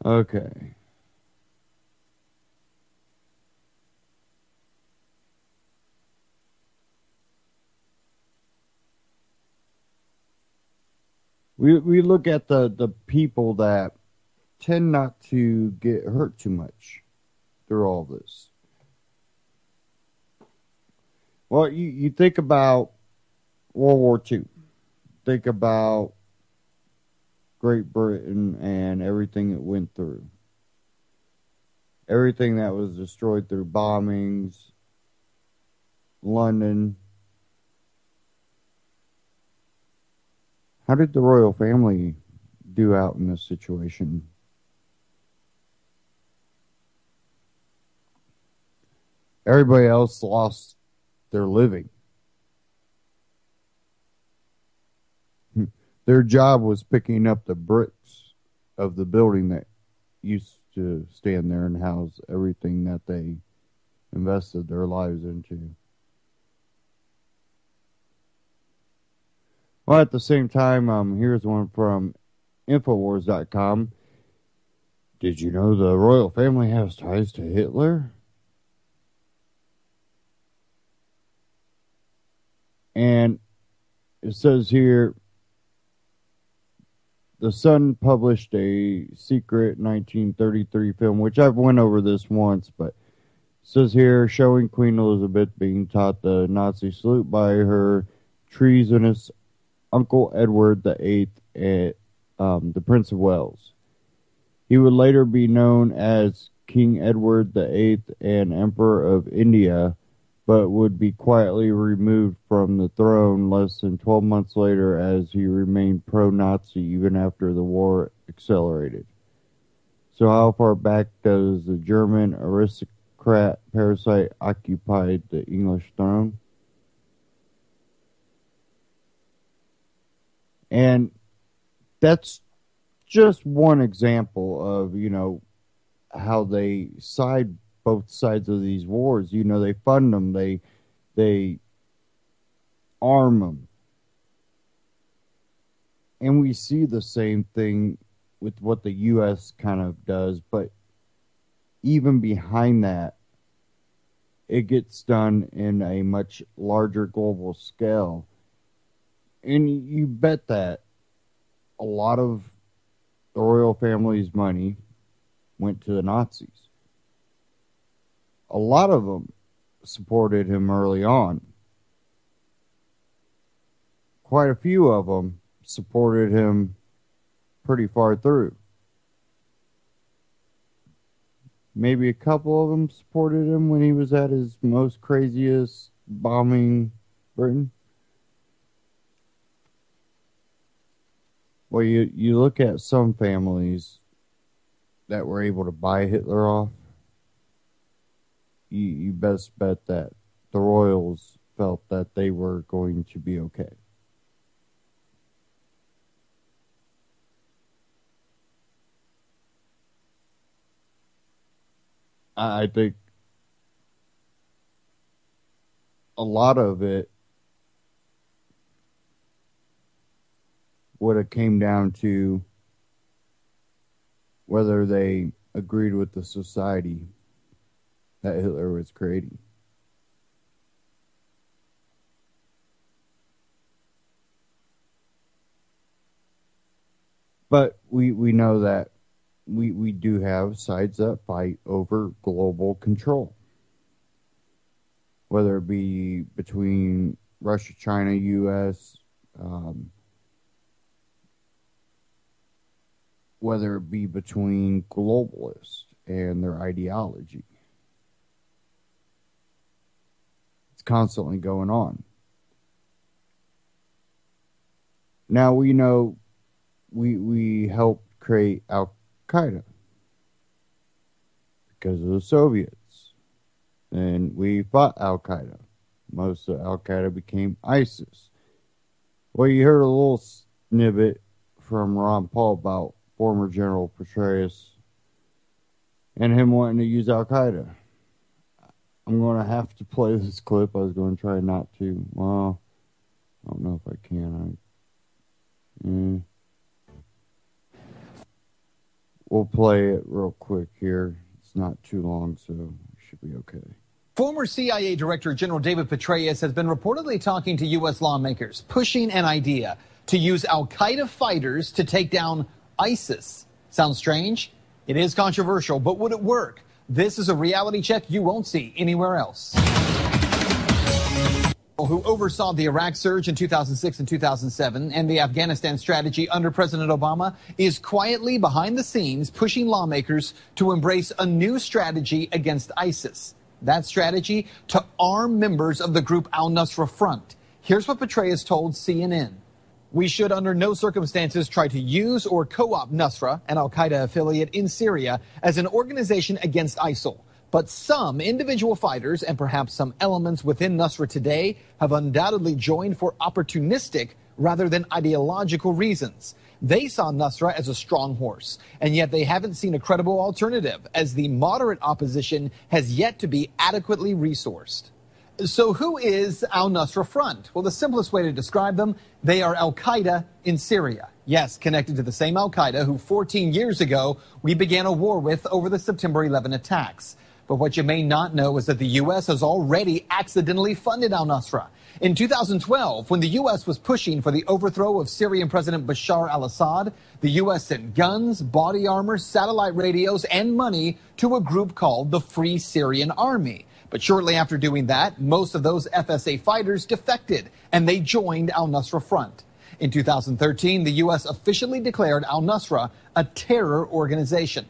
Okay. We look at the people that tend not to get hurt too much through all this. Well, you think about World War II. Think about Great Britain and everything it went through. Everything that was destroyed through bombings, London. How did the royal family do out in this situation? Everybody else lost their living. Their job was picking up the bricks of the building that used to stand there and house everything that they invested their lives into. Well, at the same time, here's one from Infowars.com. Did you know the royal family has ties to Hitler? And it says here, The Sun published a secret 1933 film, which I've went over this once, but it says here, showing Queen Elizabeth being taught the Nazi salute by her treasonous Uncle Edward VIII, the Prince of Wales. He would later be known as King Edward VIII and Emperor of India, but would be quietly removed from the throne less than 12 months later as he remained pro-Nazi even after the war accelerated. So how far back does the German aristocrat parasite occupy the English throne? And that's just one example of, how they side both sides of these wars. They fund them, they arm them. And we see the same thing with what the U.S. kind of does, but even behind that, it gets done in a much larger global scale. And you bet that a lot of the royal family's money went to the Nazis. A lot of them supported him early on. Quite a few of them supported him pretty far through. Maybe a couple of them supported him when he was at his most craziest bombing Britain. Well, you look at some families that were able to buy Hitler off, you best bet that the royals felt that they were going to be okay. I think a lot of it would have came down to whether they agreed with the society that Hitler was creating. But we know that we do have sides that fight over global control. Whether it be between Russia, China, U.S., whether it be between globalists and their ideology. It's constantly going on. Now we know we helped create Al-Qaeda because of the Soviets. And we fought Al-Qaeda. Most of Al-Qaeda became ISIS. Well, you heard a little snippet from Ron Paul about former General Petraeus and him wanting to use Al-Qaeda. I'm going to have to play this clip. I was going to try not to. Well, I don't know if I can. We'll play it real quick here. It's not too long, so it should be okay. Former CIA Director General David Petraeus has been reportedly talking to U.S. lawmakers, pushing an idea to use al-Qaeda fighters to take down ISIS. Sounds strange? It is controversial, but would it work? This is a reality check you won't see anywhere else. Who oversaw the Iraq surge in 2006 and 2007 and the Afghanistan strategy under President Obama is quietly behind the scenes pushing lawmakers to embrace a new strategy against ISIS. That strategy to arm members of the group al-Nusra Front. Here's what Petraeus told CNN. We should under no circumstances try to use or co-opt Nusra, an al-Qaeda affiliate in Syria, as an organization against ISIL. But some individual fighters and perhaps some elements within Nusra today have undoubtedly joined for opportunistic rather than ideological reasons. They saw Nusra as a strong horse, and yet they haven't seen a credible alternative, as the moderate opposition has yet to be adequately resourced. So who is al-Nusra Front? Well, the simplest way to describe them, they are al-Qaeda in Syria. Yes, connected to the same al-Qaeda who 14 years ago we began a war with over the September 11 attacks. But what you may not know is that the U.S. has already accidentally funded al-Nusra. In 2012, when the U.S. was pushing for the overthrow of Syrian President Bashar al-Assad, the U.S. sent guns, body armor, satellite radios, and money to a group called the Free Syrian Army. But shortly after doing that, most of those FSA fighters defected, and they joined al-Nusra Front. In 2013, the U.S. officially declared al-Nusra a terror organization.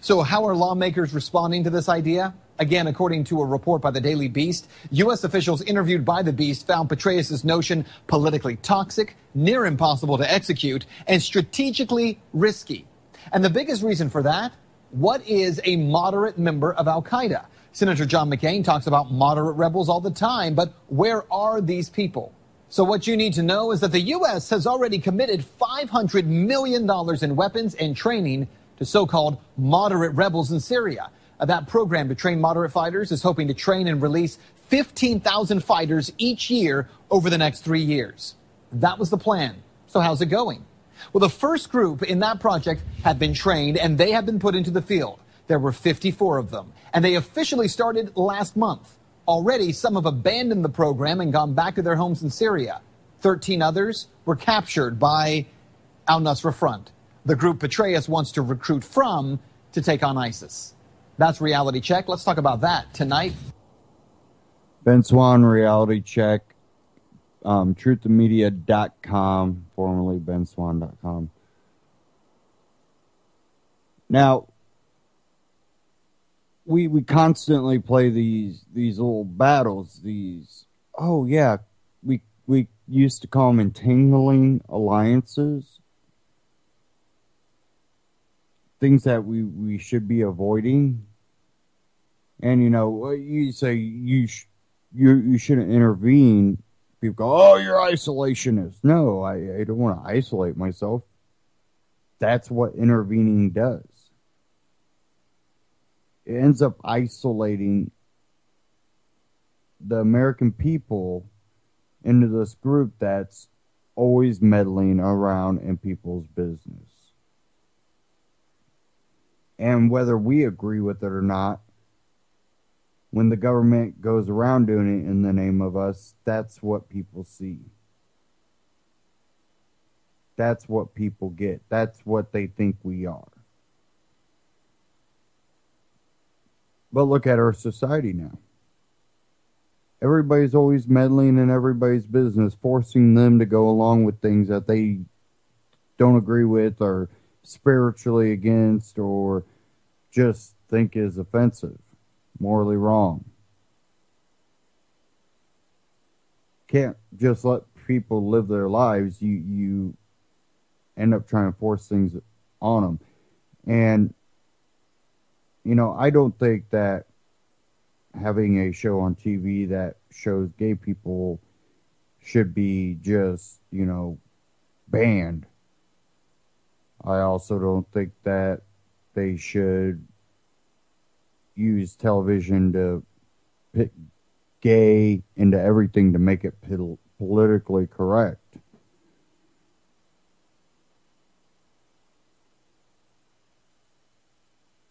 So how are lawmakers responding to this idea? Again, according to a report by the Daily Beast, U.S. officials interviewed by the Beast found Petraeus' notion politically toxic, near impossible to execute, and strategically risky. And the biggest reason for that? What is a moderate member of al-Qaeda? Senator John McCain talks about moderate rebels all the time, but where are these people? So what you need to know is that the U.S. has already committed $500 million in weapons and training to so-called moderate rebels in Syria. That program to train moderate fighters is hoping to train and release 15,000 fighters each year over the next 3 years. That was the plan. So how's it going? Well, the first group in that project had been trained and they have been put into the field. There were 54 of them, and they officially started last month. Already, some have abandoned the program and gone back to their homes in Syria. 13 others were captured by al-Nusra Front, the group Petraeus wants to recruit from to take on ISIS. That's Reality Check. Let's talk about that tonight. Ben Swan, Reality Check, truththemedia.com, formerly benswan.com. Now, we constantly play these little battles, we used to call them entangling alliances, things that we should be avoiding. And you say you shouldn't intervene. People go, oh, you're isolationist. No, I don't want to isolate myself. That's what intervening does. It ends up isolating the American people into this group that's always meddling around in people's business. And whether we agree with it or not, when the government goes around doing it in the name of us, that's what people see. That's what people get. That's what they think we are. But look at our society now. Everybody's always meddling in everybody's business, forcing them to go along with things that they don't agree with or spiritually against or just think is offensive, morally wrong. Can't just let people live their lives. You end up trying to force things on them. And I don't think that having a show on TV that shows gay people should be just, banned. I also don't think that they should use television to put gay into everything to make it politically correct.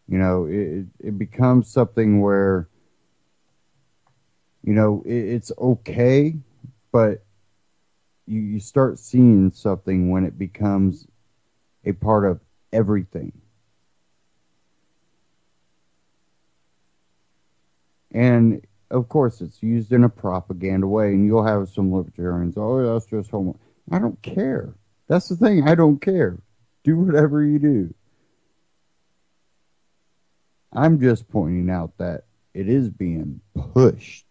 You know, it becomes something where, you know, it's okay, but you start seeing something when it becomes a part of everything. And of course, it's used in a propaganda way, and you'll have some libertarians, oh, that's just homo. I don't care. That's the thing. I don't care. Do whatever you do. I'm just pointing out that it is being pushed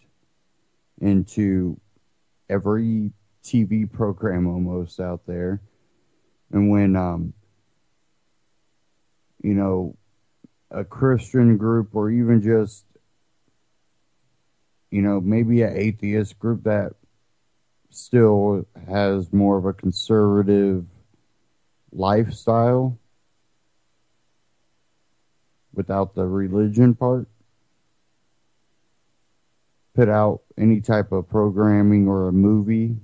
into every TV program almost out there. And when, you know, a Christian group or even just, you know, maybe an atheist group that still has more of a conservative lifestyle without the religion part, put out any type of programming or a movie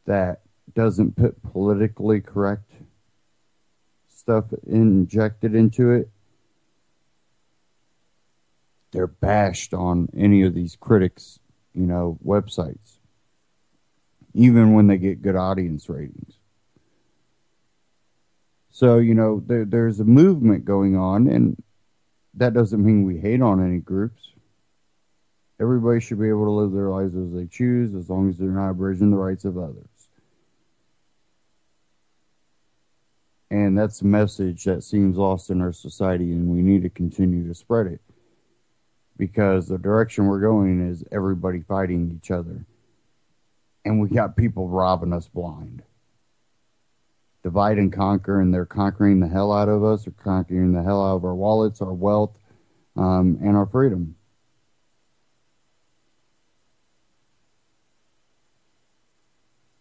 that doesn't put politically correct stuff injected into it, they're bashed on any of these critics, you know, websites, even when they get good audience ratings. So, you know, there's a movement going on, and that doesn't mean we hate on any groups. Everybody should be able to live their lives as they choose, as long as they're not abridging the rights of others. And that's a message that seems lost in our society, and we need to continue to spread it. Because the direction we're going is everybody fighting each other. And we got people robbing us blind. Divide and conquer, and they're conquering the hell out of us, or conquering the hell out of our wallets, our wealth, and our freedom.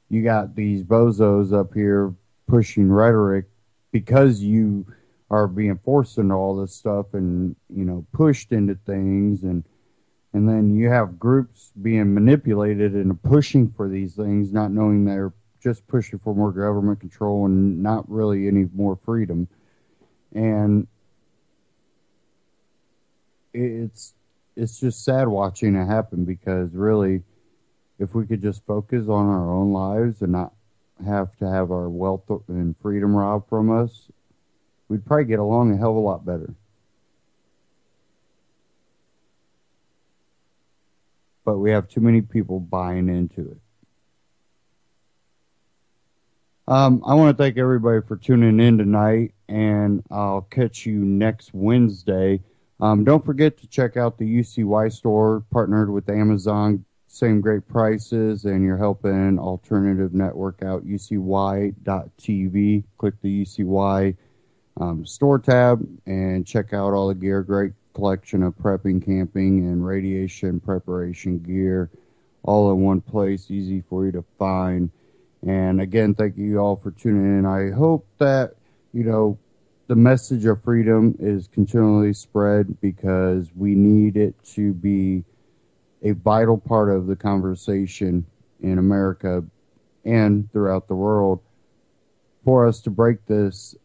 You got these bozos up here pushing rhetoric because you are being forced into all this stuff and, you know, pushed into things, and then you have groups being manipulated and pushing for these things, not knowing they're just pushing for more government control and not really any more freedom. And it's just sad watching it happen, because really, if we could just focus on our own lives and not have to have our wealth and freedom robbed from us, we'd probably get along a hell of a lot better. But we have too many people buying into it. I want to thank everybody for tuning in tonight, and I'll catch you next Wednesday. Don't forget to check out the UCY store, partnered with Amazon. Same great prices, and you're helping Alternative Network out, UCY.TV. Click the UCY store tab and check out all the gear. Great collection of prepping, camping, and radiation preparation gear, all in one place, easy for you to find. And again, thank you all for tuning in. I hope that, you know, the message of freedom is continually spread, because we need it to be a vital part of the conversation in America and throughout the world, for us to break this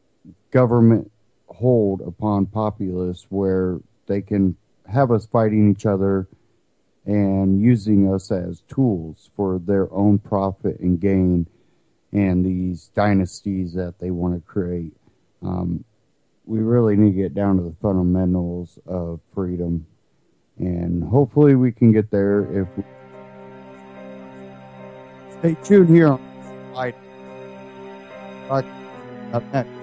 government hold upon populace where they can have us fighting each other and using us as tools for their own profit and gain, and these dynasties that they want to create. We really need to get down to the fundamentals of freedom, and hopefully we can get there if we stay tuned here on Up next.